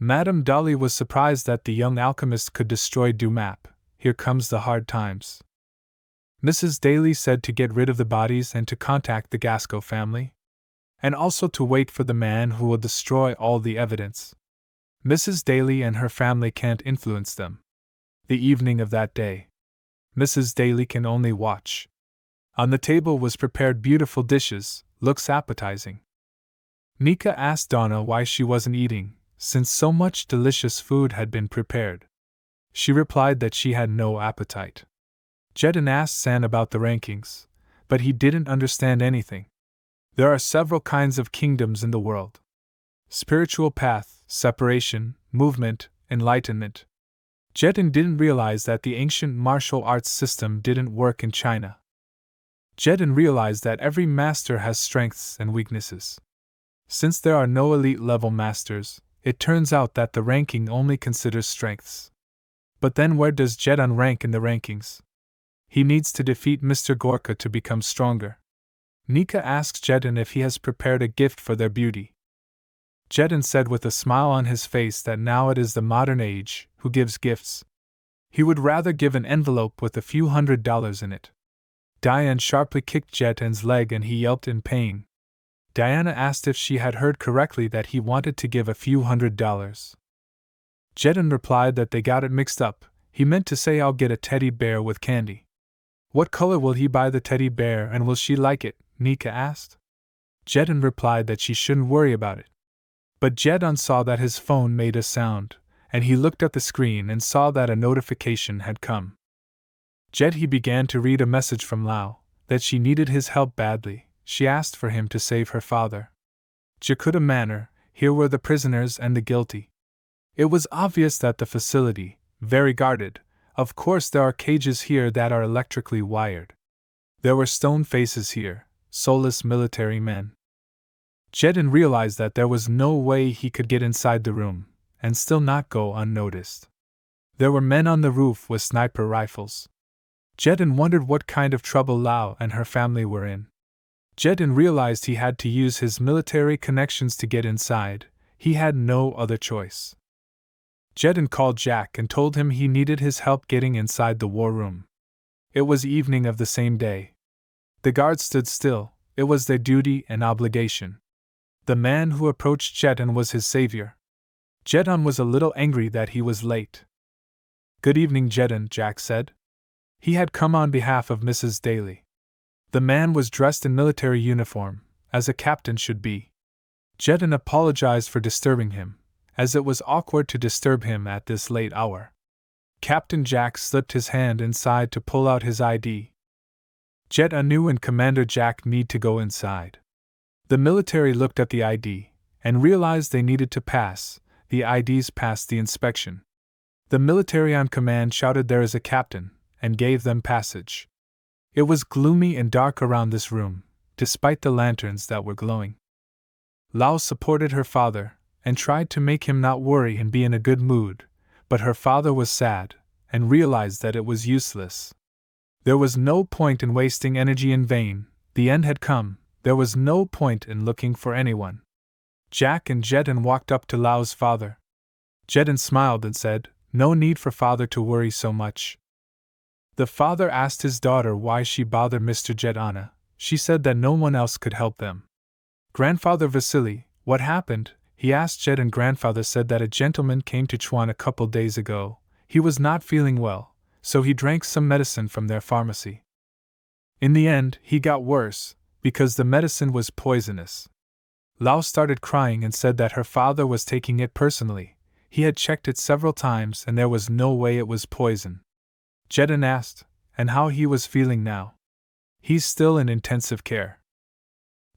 Madame Dolly was surprised that the young alchemist could destroy Dumap. Here comes the hard times. Mrs. Daly said to get rid of the bodies and to contact the Gasco family, and also to wait for the man who will destroy all the evidence. Mrs. Daly and her family can't influence them. The evening of that day, Mrs. Daly can only watch. On the table was prepared beautiful dishes, looks appetizing. Nika asked Donna why she wasn't eating, since so much delicious food had been prepared. She replied that she had no appetite. Jedin asked San about the rankings, but he didn't understand anything. There are several kinds of kingdoms in the world. Spiritual path, separation, movement, enlightenment. Jedin didn't realize that the ancient martial arts system didn't work in China. Jedin realized that every master has strengths and weaknesses. Since there are no elite-level masters, it turns out that the ranking only considers strengths. But then where does Jedin rank in the rankings? He needs to defeat Mr. Gorka to become stronger. Nika asks Jedin if he has prepared a gift for their beauty. Jedin said with a smile on his face that now it is the modern age, who gives gifts? He would rather give an envelope with a few $100s in it. Diane sharply kicked Jedin's leg and he yelped in pain. Diana asked if she had heard correctly that he wanted to give a few $100s. Jedin replied that they got it mixed up. He meant to say I'll get a teddy bear with candy. What color will he buy the teddy bear and will she like it? Nika asked. Jedon replied that she shouldn't worry about it. But Jedon saw that his phone made a sound, and he looked at the screen and saw that a notification had come. He began to read a message from Lao, that she needed his help badly. She asked for him to save her father. Jakarta Manor, here were the prisoners and the guilty. It was obvious that the facility, very guarded, of course there are cages here that are electrically wired. There were stone faces here, soulless military men. Jedon realized that there was no way he could get inside the room, and still not go unnoticed. There were men on the roof with sniper rifles. Jedon wondered what kind of trouble Lao and her family were in. Jedon realized he had to use his military connections to get inside. He had no other choice. Jedon called Jack and told him he needed his help getting inside the war room. It was evening of the same day. The guards stood still. It was their duty and obligation. The man who approached Jedon was his savior. Jedon was a little angry that he was late. "Good evening, Jedon," Jack said. He had come on behalf of Mrs. Daly. The man was dressed in military uniform, as a captain should be. Jedon apologized for disturbing him, as it was awkward to disturb him at this late hour. Captain Jack slipped his hand inside to pull out his ID. Jedon and Commander Jack need to go inside. The military looked at the ID, and realized they needed to pass. The IDs passed the inspection. The military on command shouted "There is a captain," and gave them passage. It was gloomy and dark around this room, despite the lanterns that were glowing. Lao supported her father, and tried to make him not worry and be in a good mood, but her father was sad, and realized that it was useless. There was no point in wasting energy in vain. The end had come. There was no point in looking for anyone. Jack and Jedon walked up to Lao's father. Jedon smiled and said, "No need for father to worry so much." The father asked his daughter why she bothered Mr. Jedana. She said that no one else could help them. "Grandfather Vasily, what happened?" he asked Jedon. Grandfather said that a gentleman came to Chuan a couple days ago. He was not feeling well, so he drank some medicine from their pharmacy. In the end, he got worse, because the medicine was poisonous. Lao started crying and said that her father was taking it personally. He had checked it several times and there was no way it was poison. Jedon asked, and how he was feeling now. "He's still in intensive care."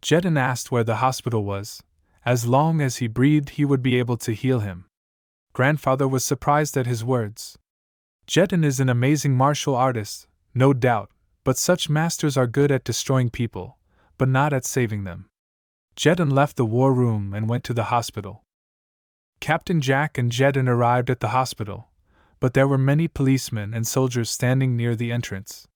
Jedon asked where the hospital was. As long as he breathed, he would be able to heal him. Grandfather was surprised at his words. Jedon is an amazing martial artist, no doubt, but such masters are good at destroying people, but not at saving them. Jedon left the war room and went to the hospital. Captain Jack and Jedon arrived at the hospital, but there were many policemen and soldiers standing near the entrance.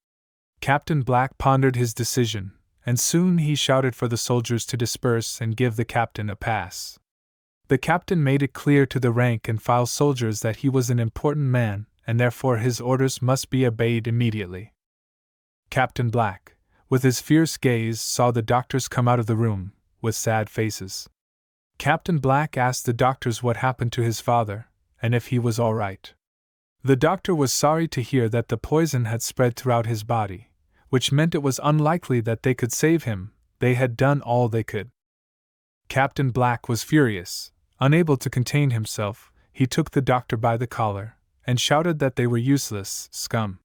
Captain Black pondered his decision, and soon he shouted for the soldiers to disperse and give the captain a pass. The captain made it clear to the rank-and-file soldiers that he was an important man, and therefore his orders must be obeyed immediately. Captain Black, with his fierce gaze, saw the doctors come out of the room, with sad faces. Captain Black asked the doctors what happened to his father, and if he was all right. The doctor was sorry to hear that the poison had spread throughout his body, which meant it was unlikely that they could save him. They had done all they could. Captain Black was furious. Unable to contain himself, he took the doctor by the collar, and shouted that they were useless scum.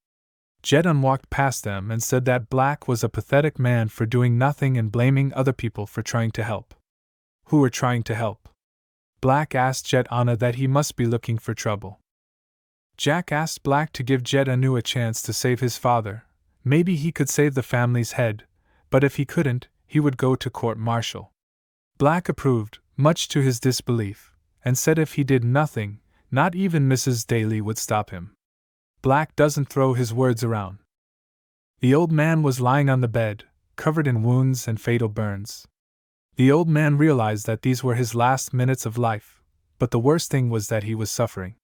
Jedon walked past them and said that Black was a pathetic man for doing nothing and blaming other people for trying to help. Who were trying to help? Black asked Jedana that he must be looking for trouble. Jack asked Black to give Jedanu a chance to save his father. Maybe he could save the family's head, but if he couldn't, he would go to court-martial. Black approved, much to his disbelief, and said if he did nothing, not even Mrs. Daly would stop him. Black doesn't throw his words around. The old man was lying on the bed, covered in wounds and fatal burns. The old man realized that these were his last minutes of life, but the worst thing was that he was suffering.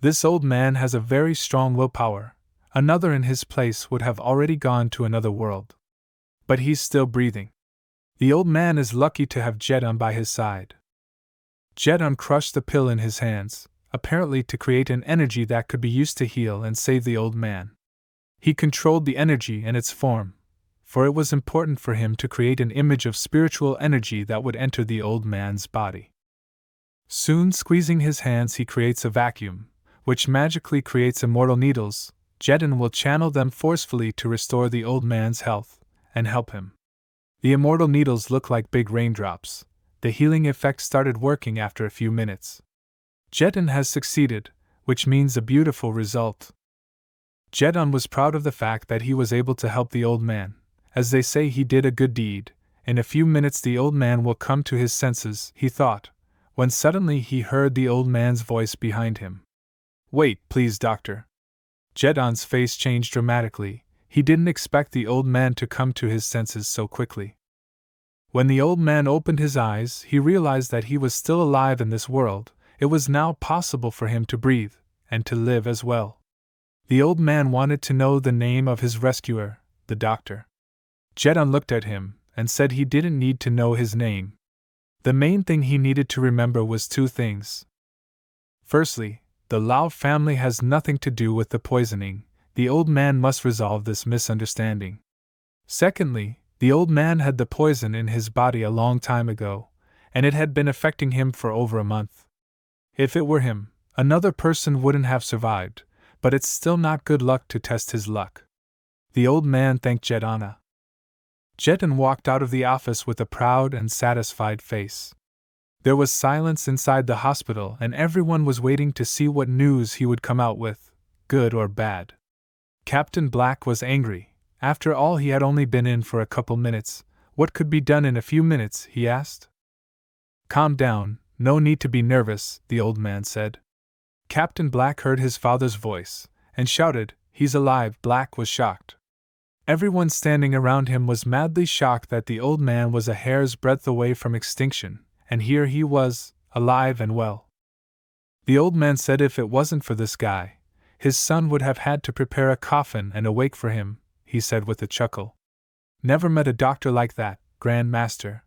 This old man has a very strong willpower. Another in his place would have already gone to another world. But he's still breathing. The old man is lucky to have Jedon by his side. Jedon crushed the pill in his hands. apparently to create an energy that could be used to heal and save the old man. He controlled the energy and its form, for it was important for him to create an image of spiritual energy that would enter the old man's body. Soon, squeezing his hands, he creates a vacuum, which magically creates immortal needles. Jedin will channel them forcefully to restore the old man's health and help him. The immortal needles look like big raindrops. The healing effect started working after a few minutes. Jedin has succeeded, which means a beautiful result. Jedin was proud of the fact that he was able to help the old man. As they say, he did a good deed. In a few minutes the old man will come to his senses, he thought, when suddenly he heard the old man's voice behind him. Wait, please, doctor. Jedin's face changed dramatically. He didn't expect the old man to come to his senses so quickly. When the old man opened his eyes, he realized that he was still alive in this world. It was now possible for him to breathe, and to live as well. The old man wanted to know the name of his rescuer, the doctor. Jedin looked at him, and said he didn't need to know his name. The main thing he needed to remember was two things. Firstly, the Lao family has nothing to do with the poisoning. The old man must resolve this misunderstanding. Secondly, the old man had the poison in his body a long time ago, and it had been affecting him for over a month. If it were him, another person wouldn't have survived, but it's still not good luck to test his luck. The old man thanked Jedin. Jedin walked out of the office with a proud and satisfied face. There was silence inside the hospital, and everyone was waiting to see what news he would come out with, good or bad. Captain Black was angry. After all, he had only been in for a couple minutes. What could be done in a few minutes, he asked. Calm down, no need to be nervous, the old man said. Captain Black heard his father's voice, and shouted, He's alive. Black was shocked. Everyone standing around him was madly shocked that the old man was a hair's breadth away from extinction, and here he was, alive and well. The old man said if it wasn't for this guy, his son would have had to prepare a coffin and a wake for him, he said with a chuckle. Never met a doctor like that, Grand Master.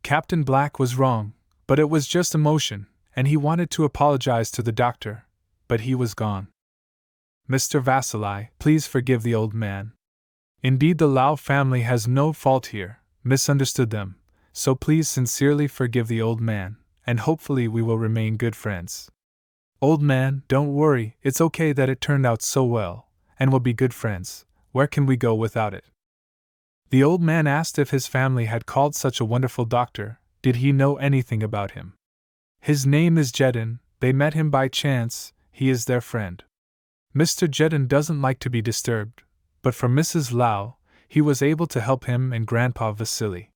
Captain Black was wrong, but it was just emotion, and he wanted to apologize to the doctor, but he was gone. Mr. Vasili, please forgive the old man. Indeed, the Lao family has no fault here, misunderstood them, so please sincerely forgive the old man, and hopefully we will remain good friends. Old man, don't worry, it's okay that it turned out so well, and we'll be good friends. Where can we go without it? The old man asked if his family had called such a wonderful doctor. Did he know anything about him? His name is Jedin, they met him by chance, he is their friend. Mr. Jedin doesn't like to be disturbed, but for Mrs. Lau, he was able to help him and Grandpa Vasily.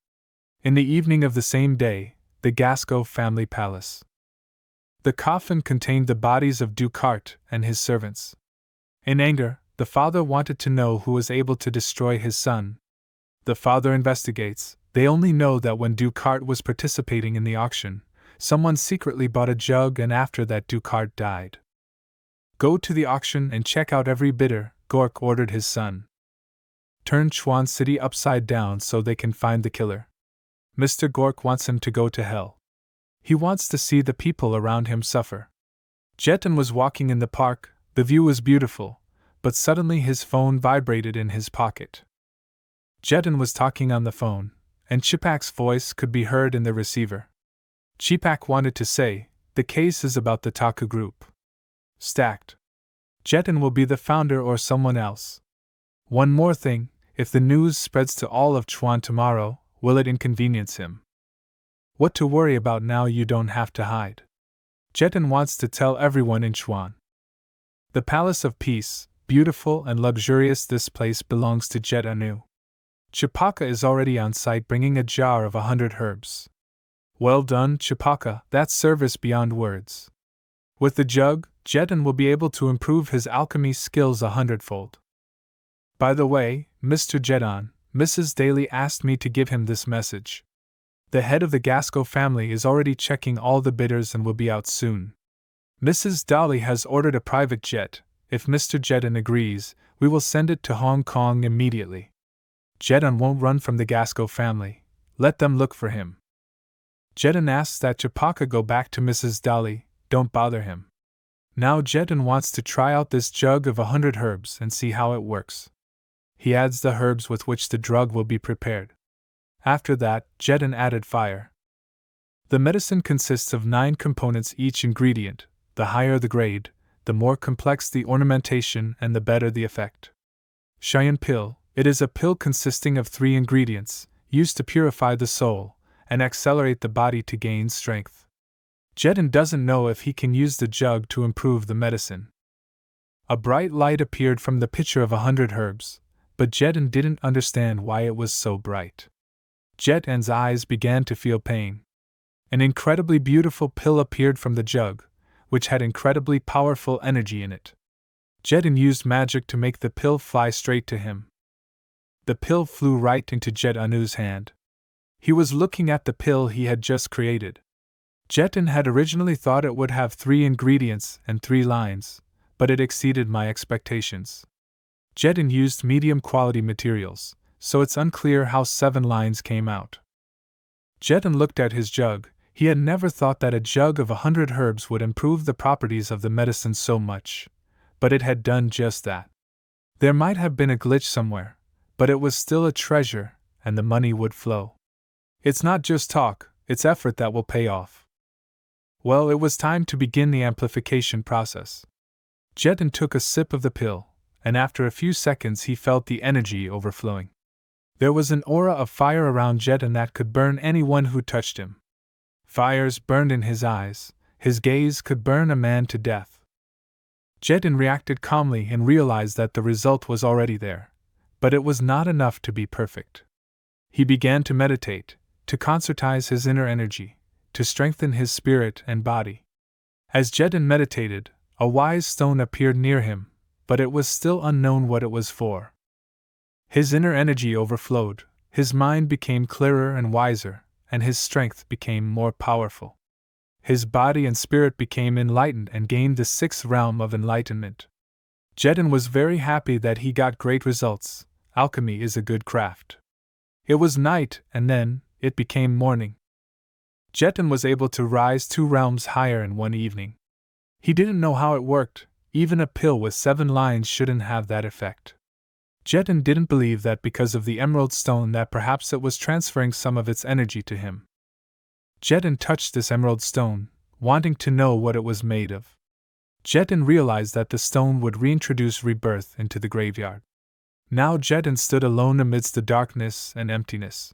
In the evening of the same day, the Gasco family palace. The coffin contained the bodies of Ducart and his servants. In anger, the father wanted to know who was able to destroy his son. The father investigates. They only know that when Ducart was participating in the auction, someone secretly bought a jug, and after that Ducart died. Go to the auction and check out every bidder, Gork ordered his son. Turn Chuan City upside down so they can find the killer. Mr. Gork wants him to go to hell. He wants to see the people around him suffer. Jedin was walking in the park, the view was beautiful, but suddenly his phone vibrated in his pocket. Jedin was talking on the phone, and Chipak's voice could be heard in the receiver. Chipak wanted to say, the case is about the Taku group. Stacked. Jedin will be the founder or someone else. One more thing, if the news spreads to all of Chuan tomorrow, will it inconvenience him? What to worry about now, you don't have to hide. Jedin wants to tell everyone in Chuan. The Palace of Peace, beautiful and luxurious, this place belongs to Jedinu. Chipaka is already on site bringing a jar of 100 herbs. Well done, Chipaka, that's service beyond words. With the jug, Jedin will be able to improve his alchemy skills 100-fold. By the way, Mr. Jedin, Mrs. Daly asked me to give him this message. The head of the Gasco family is already checking all the bidders and will be out soon. Mrs. Daly has ordered a private jet. If Mr. Jedin agrees, we will send it to Hong Kong immediately. Jedin won't run from the Gasco family. Let them look for him. Jedin asks that Chipaka go back to Mrs. Daly. Don't bother him. Now Jedin wants to try out this jug of 100 herbs and see how it works. He adds the herbs with which the drug will be prepared. After that, Jedin added fire. The medicine consists of 9 components each ingredient. The higher the grade, the more complex the ornamentation and the better the effect. Cheyenne pill. It is a pill consisting of 3 ingredients, used to purify the soul and accelerate the body to gain strength. Jedin doesn't know if he can use the jug to improve the medicine. A bright light appeared from the pitcher of 100 herbs, but Jedin didn't understand why it was so bright. Jedin's eyes began to feel pain. An incredibly beautiful pill appeared from the jug, which had incredibly powerful energy in it. Jedin used magic to make the pill fly straight to him. The pill flew right into Jedin's hand. He was looking at the pill he had just created. Jedin had originally thought it would have 3 ingredients and 3 lines, but it exceeded my expectations. Jedin used medium-quality materials, so it's unclear how 7 lines came out. Jedin looked at his jug. He had never thought that a jug of 100 herbs would improve the properties of the medicine so much, but it had done just that. There might have been a glitch somewhere, but it was still a treasure, and the money would flow. It's not just talk, it's effort that will pay off. Well, it was time to begin the amplification process. Jedin took a sip of the pill, and after a few seconds he felt the energy overflowing. There was an aura of fire around Jedin that could burn anyone who touched him. Fires burned in his eyes, his gaze could burn a man to death. Jedin reacted calmly and realized that the result was already there, but it was not enough to be perfect. He began to meditate, to concertize his inner energy, to strengthen his spirit and body. As Jedin meditated, a wise stone appeared near him, but it was still unknown what it was for. His inner energy overflowed, his mind became clearer and wiser, and his strength became more powerful. His body and spirit became enlightened and gained the 6th realm of enlightenment. Jedin was very happy that he got great results. Alchemy is a good craft. It was night, and then, it became morning. Jedin was able to rise 2 realms higher in one evening. He didn't know how it worked, even a pill with 7 lines shouldn't have that effect. Jedin didn't believe that because of the emerald stone that perhaps it was transferring some of its energy to him. Jedin touched this emerald stone, wanting to know what it was made of. Jedin realized that the stone would reintroduce rebirth into the graveyard. Now Jedin stood alone amidst the darkness and emptiness.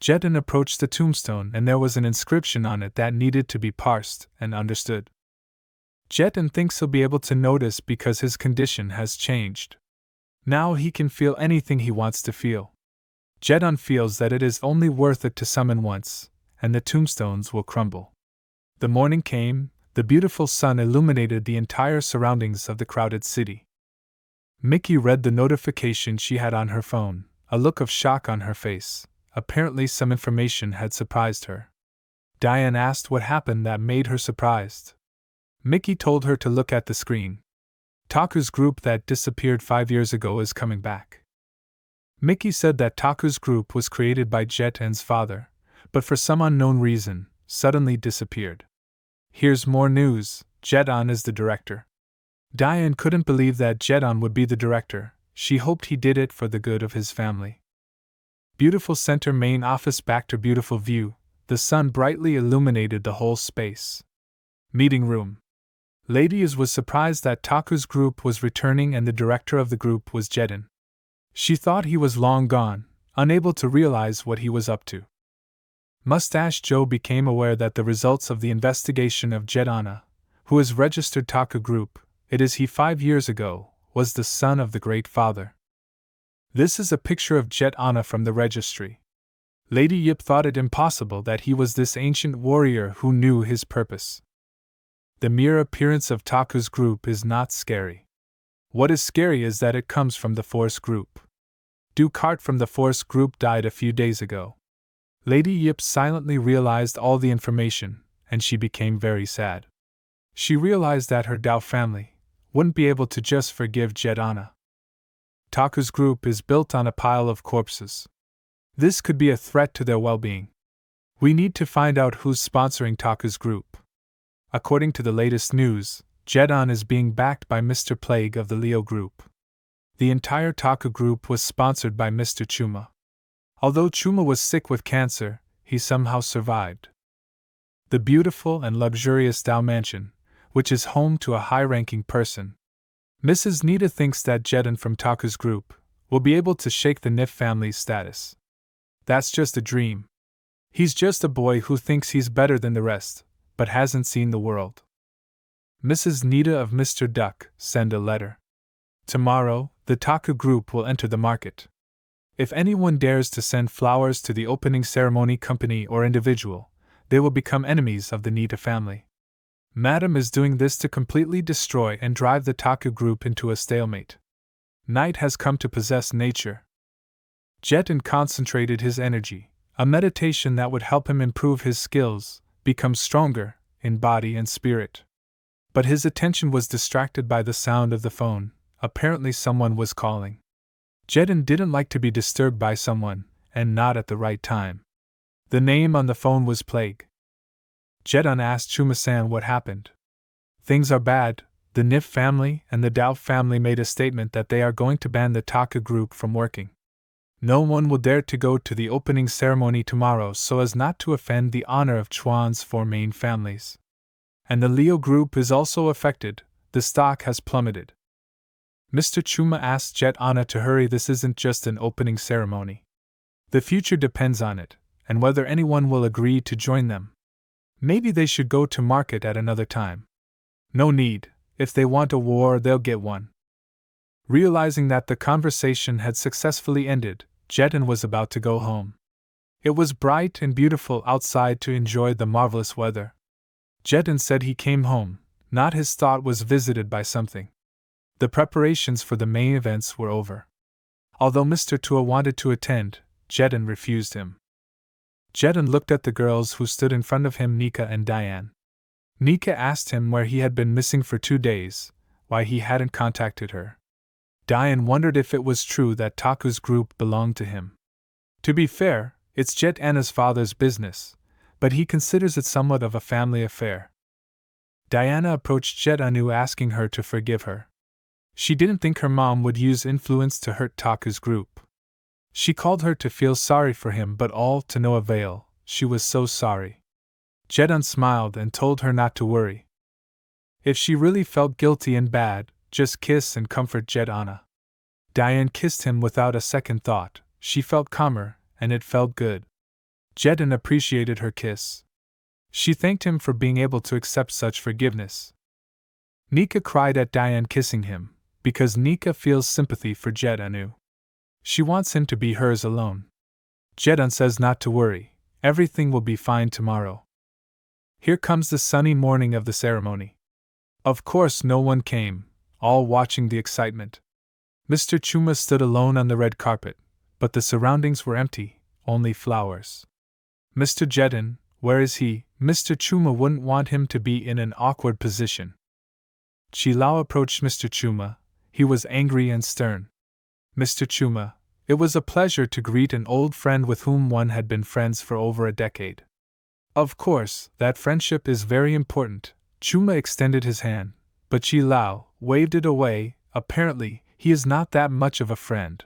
Jedin approached the tombstone and there was an inscription on it that needed to be parsed and understood. Jedin thinks he'll be able to notice because his condition has changed. Now he can feel anything he wants to feel. Jedin feels that it is only worth it to summon once, and the tombstones will crumble. The morning came, the beautiful sun illuminated the entire surroundings of the crowded city. Mickey read the notification she had on her phone, a look of shock on her face. Apparently some information had surprised her. Diane asked what happened that made her surprised. Mickey told her to look at the screen. Taku's group that disappeared 5 years ago is coming back. Mickey said that Taku's group was created by Jedin's father, but for some unknown reason, suddenly disappeared. Here's more news, Jedin is the director. Diane couldn't believe that Jedin would be the director. She hoped he did it for the good of his family. Beautiful center main office back to beautiful view, the sun brightly illuminated the whole space. Meeting room. Lady was surprised that Taku's group was returning and the director of the group was Jedin. She thought he was long gone, unable to realize what he was up to. Mustache Joe became aware that the results of the investigation of Jedin, who has registered Taku group, it is he 5 years ago, was the son of the Great Father. This is a picture of Jedin from the registry. Lady Yip thought it impossible that he was this ancient warrior who knew his purpose. The mere appearance of Taku's group is not scary. What is scary is that it comes from the Force group. Ducart from the Force group died a few days ago. Lady Yip silently realized all the information, and she became very sad. She realized that her Dao family wouldn't be able to just forgive Jedin. Taku's group is built on a pile of corpses. This could be a threat to their well-being. We need to find out who's sponsoring Taku's group. According to the latest news, Jedon is being backed by Mr. Plague of the Leo Group. The entire Taku Group was sponsored by Mr. Chuma. Although Chuma was sick with cancer, he somehow survived. The beautiful and luxurious Dao Mansion, which is home to a high-ranking person. Mrs. Nita thinks that Jedon from Taku's group will be able to shake the Nif family's status. That's just a dream. He's just a boy who thinks he's better than the rest, but hasn't seen the world. Mrs. Nita of Mr. Duck, send a letter. Tomorrow, the Taku group will enter the market. If anyone dares to send flowers to the opening ceremony company or individual, they will become enemies of the Nita family. Madam is doing this to completely destroy and drive the Taku group into a stalemate. Night has come to possess nature. Jedon concentrated his energy, a meditation that would help him improve his skills, become stronger, in body and spirit. But his attention was distracted by the sound of the phone. Apparently someone was calling. Jedon didn't like to be disturbed by someone, and not at the right time. The name on the phone was Plague. Jedon asked Chuma-san what happened. Things are bad. The Nif family and the Dao family made a statement that they are going to ban the Taku group from working. No one will dare to go to the opening ceremony tomorrow so as not to offend the honor of Chuan's four main families. And the Leo group is also affected. The stock has plummeted. Mr. Chuma asked Jet Anna to hurry. This isn't just an opening ceremony. The future depends on it, and whether anyone will agree to join them. Maybe they should go to market at another time. No need. If they want a war, they'll get one. Realizing that the conversation had successfully ended, Jedon was about to go home. It was bright and beautiful outside to enjoy the marvelous weather. Jedon said he came home, not his thought was visited by something. The preparations for the main events were over. Although Mr. Tua wanted to attend, Jedon refused him. Jedon looked at the girls who stood in front of him, Nika and Diane. Nika asked him where he had been missing for 2 days, why he hadn't contacted her. Diane wondered if it was true that Taku's group belonged to him. To be fair, it's Jet Anna's father's business, but he considers it somewhat of a family affair. Diana approached Jet Anu asking her to forgive her. She didn't think her mom would use influence to hurt Taku's group. She called her to feel sorry for him, but all to no avail. She was so sorry. Jedon smiled and told her not to worry. If she really felt guilty and bad, just kiss and comfort Jet Anna. Diane kissed him without a second thought. She felt calmer, and it felt good. Jedon appreciated her kiss. She thanked him for being able to accept such forgiveness. Nika cried at Diane kissing him, because Nika feels sympathy for Jet Anu. She wants him to be hers alone. Jedon says not to worry, everything will be fine tomorrow. Here comes the sunny morning of the ceremony. Of course no one came, all watching the excitement. Mr. Chuma stood alone on the red carpet, but the surroundings were empty, only flowers. Mr. Jedon, where is he? Mr. Chuma wouldn't want him to be in an awkward position. Chi Lao approached Mr. Chuma. He was angry and stern. Mr. Chuma, it was a pleasure to greet an old friend with whom one had been friends for over a decade. Of course, that friendship is very important. Chuma extended his hand, but Chi Lao waved it away. Apparently, he is not that much of a friend.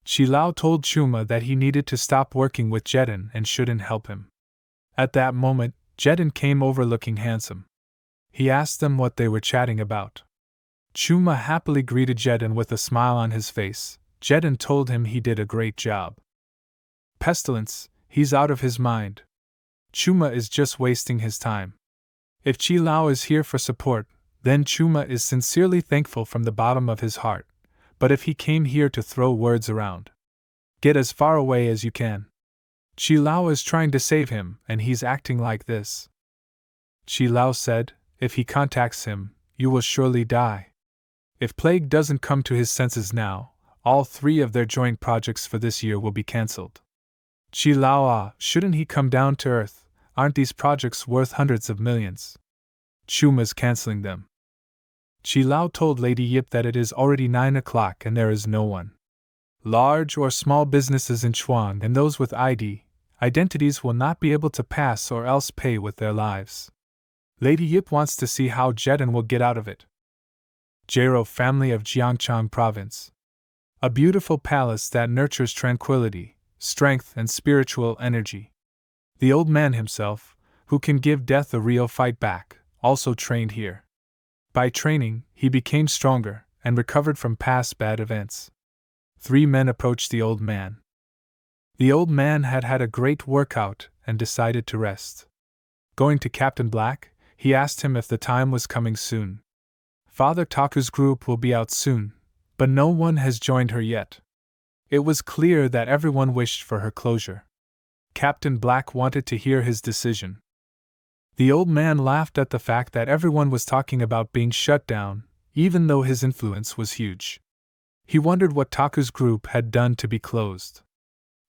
Chi Lao told Chuma that he needed to stop working with Jedon and shouldn't help him. At that moment, Jedon came over looking handsome. He asked them what they were chatting about. Chuma happily greeted Jedon with a smile on his face. Jedon told him he did a great job. Pestilence, he's out of his mind. Chuma is just wasting his time. If Chi Lao is here for support, then Chuma is sincerely thankful from the bottom of his heart. But if he came here to throw words around, get as far away as you can. Chi Lao is trying to save him, and he's acting like this. Chi Lao said, if he contacts him, you will surely die. If Plague doesn't come to his senses now, all 3 of their joint projects for this year will be cancelled. Chi Lao, shouldn't he come down to earth? Aren't these projects worth hundreds of millions? Chuma's cancelling them. Chi Lao told Lady Yip that it is already 9 o'clock and there is no one. Large or small businesses in Chuan and those with identities will not be able to pass or else pay with their lives. Lady Yip wants to see how Jeton will get out of it. Jero family of Jiangchang Province. A beautiful palace that nurtures tranquility, strength, and spiritual energy. The old man himself, who can give death a real fight back, also trained here. By training, he became stronger and recovered from past bad events. 3 men approached the old man. The old man had had a great workout and decided to rest. Going to Captain Black, he asked him if the time was coming soon. Father Taku's group will be out soon, but no one has joined her yet. It was clear that everyone wished for her closure. Captain Black wanted to hear his decision. The old man laughed at the fact that everyone was talking about being shut down, even though his influence was huge. He wondered what Taku's group had done to be closed.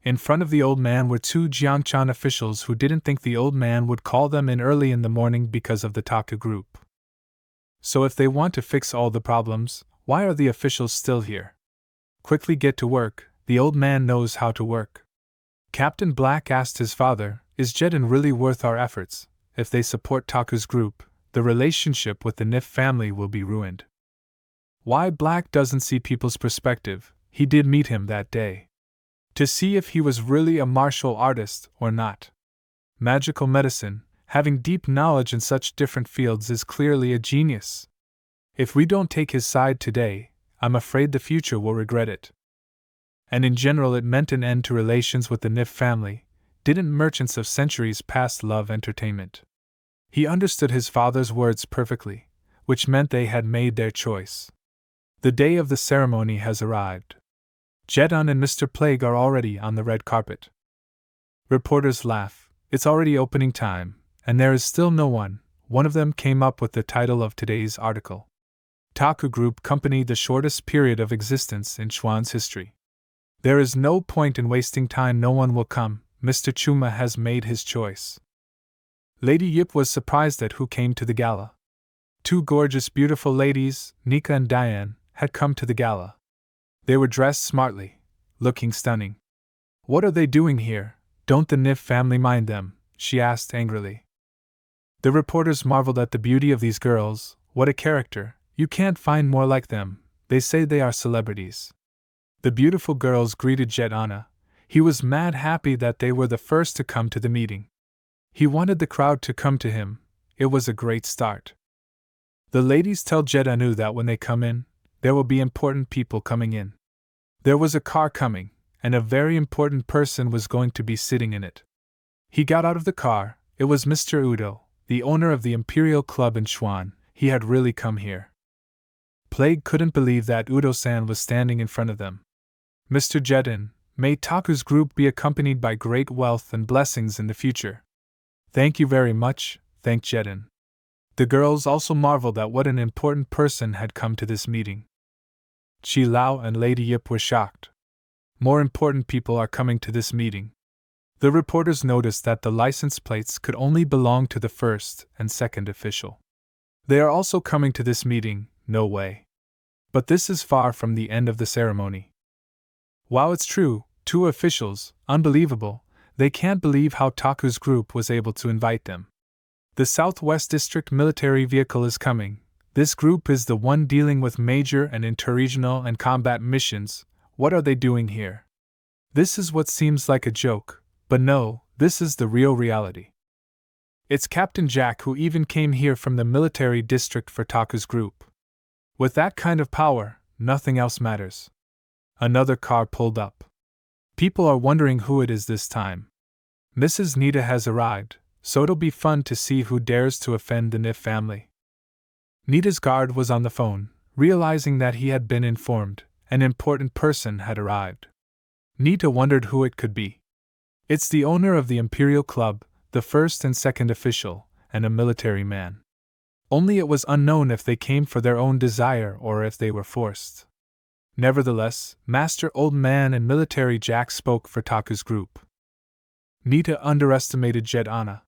In front of the old man were 2 Jiangchan officials who didn't think the old man would call them in early in the morning because of the Taku group. So if they want to fix all the problems, why are the officials still here? Quickly get to work, the old man knows how to work. Captain Black asked his father, is Jeton really worth our efforts? If they support Taku's group, the relationship with the Nif family will be ruined. Why Black doesn't see people's perspective, he did meet him that day. To see if he was really a martial artist or not. Magical medicine, having deep knowledge in such different fields, is clearly a genius. If we don't take his side today, I'm afraid the future will regret it. And in general, it meant an end to relations with the Nif family. Didn't merchants of centuries past love entertainment? He understood his father's words perfectly, which meant they had made their choice. The day of the ceremony has arrived. Jeton and Mr. Plague are already on the red carpet. Reporters laugh, it's already opening time, and there is still no one. One of them came up with the title of today's article. Taku Group Company, the shortest period of existence in Chuan's history. There is no point in wasting time, no one will come, Mr. Chuma has made his choice. Lady Yip was surprised at who came to the gala. 2 gorgeous beautiful ladies, Nika and Diane, had come to the gala. They were dressed smartly, looking stunning. What are they doing here? Don't the Nif family mind them? She asked angrily. The reporters marveled at the beauty of these girls. What a character, you can't find more like them, they say they are celebrities. The beautiful girls greeted Jeton. He was mad happy that they were the first to come to the meeting. He wanted the crowd to come to him, it was a great start. The ladies tell Jeton that when they come in, there will be important people coming in. There was a car coming, and a very important person was going to be sitting in it. He got out of the car, it was Mr. Udo, the owner of the Imperial Club in Chuan. He had really come here. Plague couldn't believe that Udo-san was standing in front of them. Mr. Jeton, may Taku's group be accompanied by great wealth and blessings in the future. Thank you very much, thanked Jeton. The girls also marveled at what an important person had come to this meeting. Chi Lao and Lady Yip were shocked. More important people are coming to this meeting. The reporters noticed that the license plates could only belong to the first and second official. They are also coming to this meeting, no way. But this is far from the end of the ceremony. Wow, it's true, 2 officials, unbelievable, they can't believe how Taku's group was able to invite them. The Southwest District military vehicle is coming. This group is the one dealing with major and interregional and combat missions. What are they doing here? This is what seems like a joke, but no, this is the real reality. It's Captain Jack who even came here from the military district for Taku's group. With that kind of power, nothing else matters. Another car pulled up. People are wondering who it is this time. Mrs. Nita has arrived, so it'll be fun to see who dares to offend the Nif family. Nita's guard was on the phone, realizing that he had been informed, an important person had arrived. Nita wondered who it could be. It's the owner of the Imperial Club, the first and second official, and a military man. Only it was unknown if they came for their own desire or if they were forced. Nevertheless, Master Old Man and Military Jack spoke for Taku's group. Nita underestimated Jeton.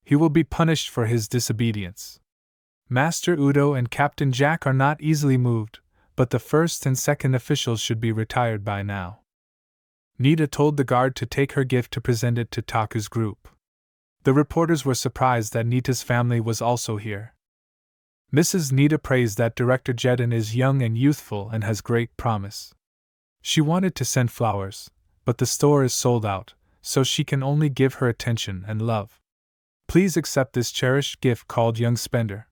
He will be punished for his disobedience. Master Udo and Captain Jack are not easily moved, but the first and second officials should be retired by now. Nita told the guard to take her gift to present it to Taku's group. The reporters were surprised that Nita's family was also here. Mrs. Nita praised that Director Jedin is young and youthful and has great promise. She wanted to send flowers, but the store is sold out, so she can only give her attention and love. Please accept this cherished gift called Young Spender.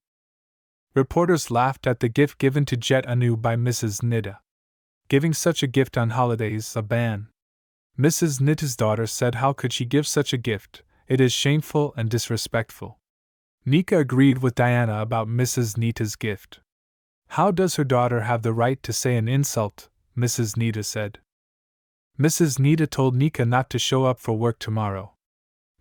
Reporters laughed at the gift given to Jet Anu by Mrs. Nita. Giving such a gift on holidays a ban. Mrs. Nita's daughter said how could she give such a gift, it is shameful and disrespectful. Nika agreed with Diana about Mrs. Nita's gift. How does her daughter have the right to say an insult, Mrs. Nita said. Mrs. Nita told Nika not to show up for work tomorrow.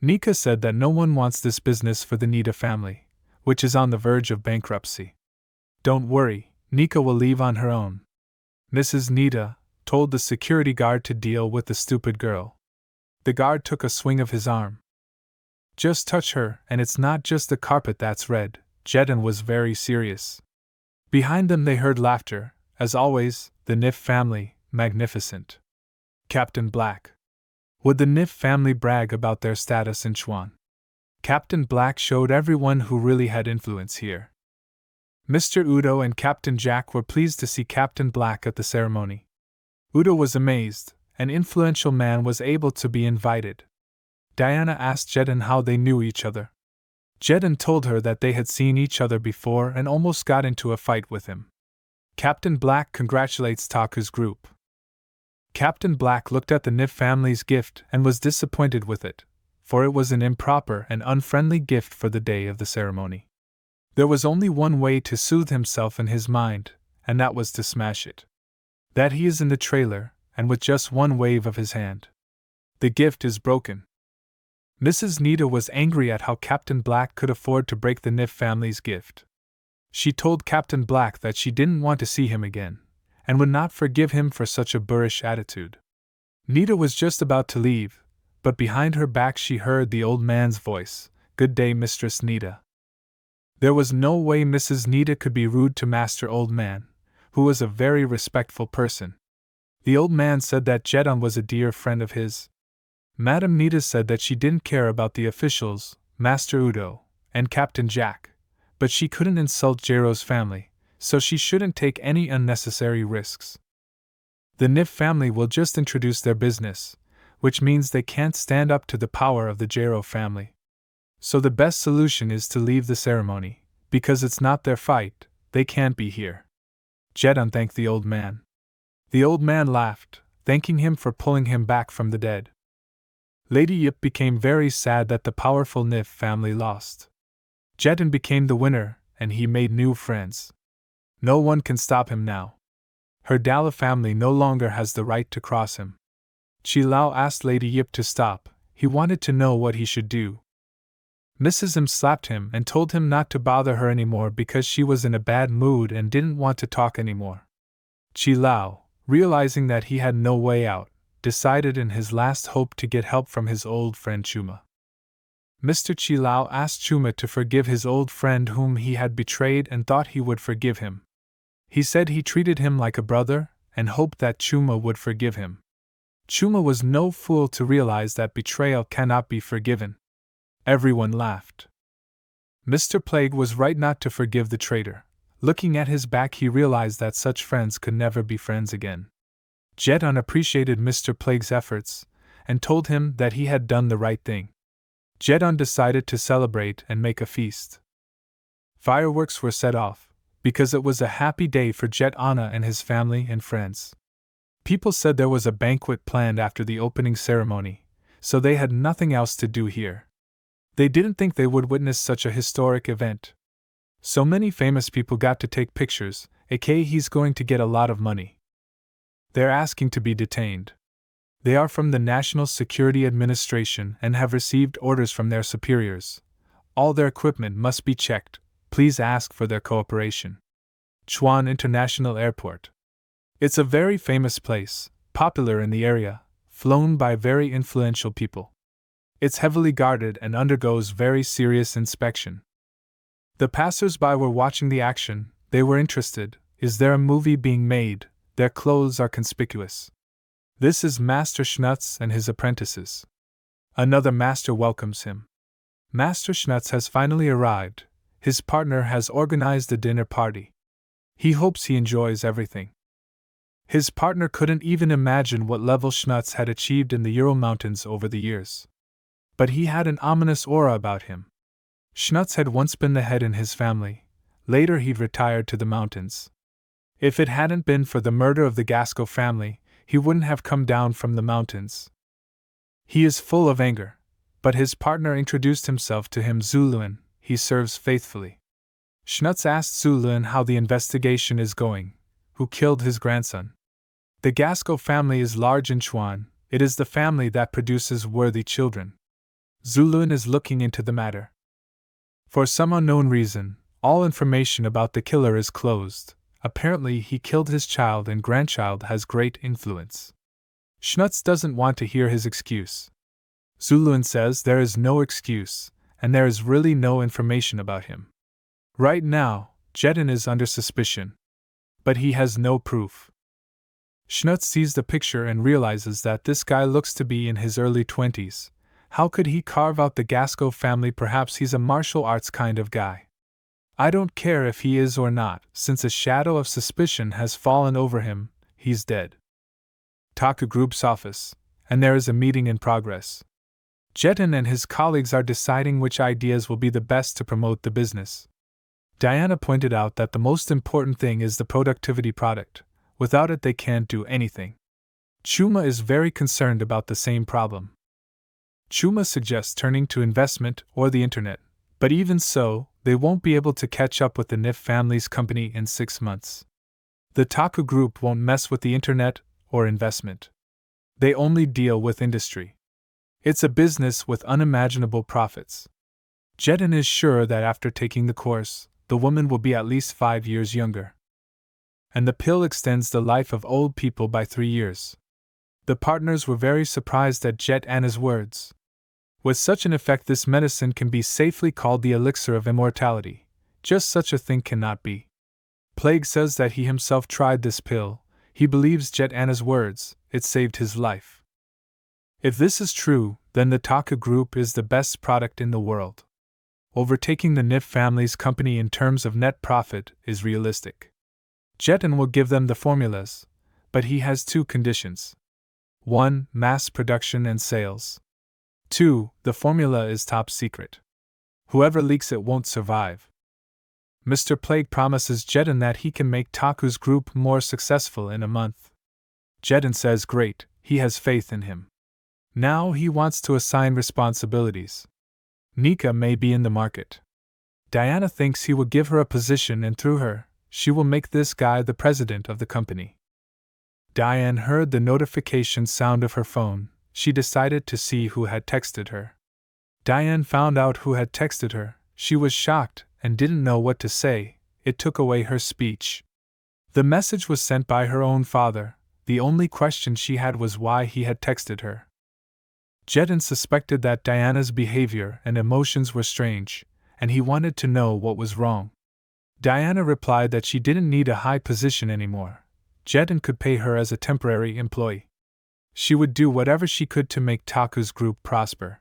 Nika said that no one wants this business for the Nita family, which is on the verge of bankruptcy. Don't worry, Nika will leave on her own. Mrs. Nita told the security guard to deal with the stupid girl. The guard took a swing of his arm. Just touch her, and it's not just the carpet that's red. Jedin was very serious. Behind them they heard laughter. As always, the Nif family, magnificent. Captain Black. Would the Nif family brag about their status in Chuan? Captain Black showed everyone who really had influence here. Mr. Udo and Captain Jack were pleased to see Captain Black at the ceremony. Udo was amazed. An influential man was able to be invited. Diana asked Jedin how they knew each other. Jedin told her that they had seen each other before and almost got into a fight with him. Captain Black congratulates Taku's group. Captain Black looked at the Nif family's gift and was disappointed with it, for it was an improper and unfriendly gift for the day of the ceremony. There was only one way to soothe himself in his mind, and that was to smash it. That he is in the trailer, and with just one wave of his hand. The gift is broken. Mrs. Nita was angry at how Captain Black could afford to break the Nif family's gift. She told Captain Black that she didn't want to see him again, and would not forgive him for such a boorish attitude. Nita was just about to leave, but behind her back she heard the old man's voice, "Good day, Mistress Nita." There was no way Mrs. Nita could be rude to Master Old Man, who was a very respectful person. The old man said that Jedon was a dear friend of his. Madame Nita said that she didn't care about the officials, Master Udo, and Captain Jack, but she couldn't insult Jiro's family, so she shouldn't take any unnecessary risks. The Nif family will just introduce their business, which means they can't stand up to the power of the Jiro family. So the best solution is to leave the ceremony, because it's not their fight, they can't be here. Jedon thanked the old man. The old man laughed, thanking him for pulling him back from the dead. Lady Yip became very sad that the powerful Nif family lost. Jedon became the winner, and he made new friends. No one can stop him now. Her Dalla family no longer has the right to cross him. Chi Lao asked Lady Yip to stop, he wanted to know what he should do. Mrs. M slapped him and told him not to bother her anymore because she was in a bad mood and didn't want to talk anymore. Chi Lao, realizing that he had no way out, decided in his last hope to get help from his old friend Chuma. Mr. Chi Lao asked Chuma to forgive his old friend whom he had betrayed and thought he would forgive him. He said he treated him like a brother and hoped that Chuma would forgive him. Chuma was no fool to realize that betrayal cannot be forgiven. Everyone laughed. Mr. Plague was right not to forgive the traitor. Looking at his back, he realized that such friends could never be friends again. Jedon appreciated Mr. Plague's efforts and told him that he had done the right thing. Jedon decided to celebrate and make a feast. Fireworks were set off, because it was a happy day for Jet Anna and his family and friends. People said there was a banquet planned after the opening ceremony, so they had nothing else to do here. They didn't think they would witness such a historic event. So many famous people got to take pictures, aka he's going to get a lot of money. They're asking to be detained. They are from the National Security Administration and have received orders from their superiors. All their equipment must be checked. Please ask for their cooperation. Chuan International Airport. It's a very famous place, popular in the area, flown by very influential people. It's heavily guarded and undergoes very serious inspection. The passers-by were watching the action, they were interested. Is there a movie being made? Their clothes are conspicuous. This is Master Schnutz and his apprentices. Another master welcomes him. Master Schnutz has finally arrived. His partner has organized a dinner party. He hopes he enjoys everything. His partner couldn't even imagine what level Schnutz had achieved in the Ural Mountains over the years. But he had an ominous aura about him. Schnutz had once been the head in his family. Later he'd retired to the mountains. If it hadn't been for the murder of the Gasco family, he wouldn't have come down from the mountains. He is full of anger, but his partner introduced himself to him. Zuluan, he serves faithfully. Schnutz asked Zuluan how the investigation is going, who killed his grandson. The Gasco family is large in Chuan. It is the family that produces worthy children. Zuluan is looking into the matter. For some unknown reason, all information about the killer is closed. Apparently he killed his child and grandchild has great influence. Schnutz doesn't want to hear his excuse. Zuluan says there is no excuse, and there is really no information about him. Right now, Jetin is under suspicion. But he has no proof. Schnutz sees the picture and realizes that this guy looks to be in his early 20s. How could he carve out the Gasco family? Perhaps he's a martial arts kind of guy. I don't care if he is or not, since a shadow of suspicion has fallen over him, he's dead. Taku Group's office, and there is a meeting in progress. Jetin and his colleagues are deciding which ideas will be the best to promote the business. Diana pointed out that the most important thing is the productivity product. Without it they can't do anything. Chuma is very concerned about the same problem. Chuma suggests turning to investment or the internet, but even so, they won't be able to catch up with the Nif family's company in 6 months. The Taku Group won't mess with the internet or investment. They only deal with industry. It's a business with unimaginable profits. Jetin is sure that after taking the course, the woman will be at least 5 years younger. And the pill extends the life of old people by 3 years. The partners were very surprised at Jet Anna's words. With such an effect, this medicine can be safely called the elixir of immortality. Just such a thing cannot be. Plague says that he himself tried this pill. He believes Jet Anna's words, it saved his life. If this is true, then the Taku Group is the best product in the world. Overtaking the Nif family's company in terms of net profit is realistic. Jetin will give them the formulas, but he has 2 conditions. 1. Mass production and sales. 2. The formula is top secret. Whoever leaks it won't survive. Mr. Plague promises Jetin that he can make Taku's group more successful in a month. Jetin says great, he has faith in him. Now he wants to assign responsibilities. Nika may be in the market. Diana thinks he will give her a position and through her, she will make this guy the president of the company. Diane heard the notification sound of her phone. She decided to see who had texted her. Diane found out who had texted her. She was shocked and didn't know what to say. It took away her speech. The message was sent by her own father. The only question she had was why he had texted her. Jetin suspected that Diana's behavior and emotions were strange, and he wanted to know what was wrong. Diana replied that she didn't need a high position anymore. Jetin could pay her as a temporary employee. She would do whatever she could to make Taku's group prosper.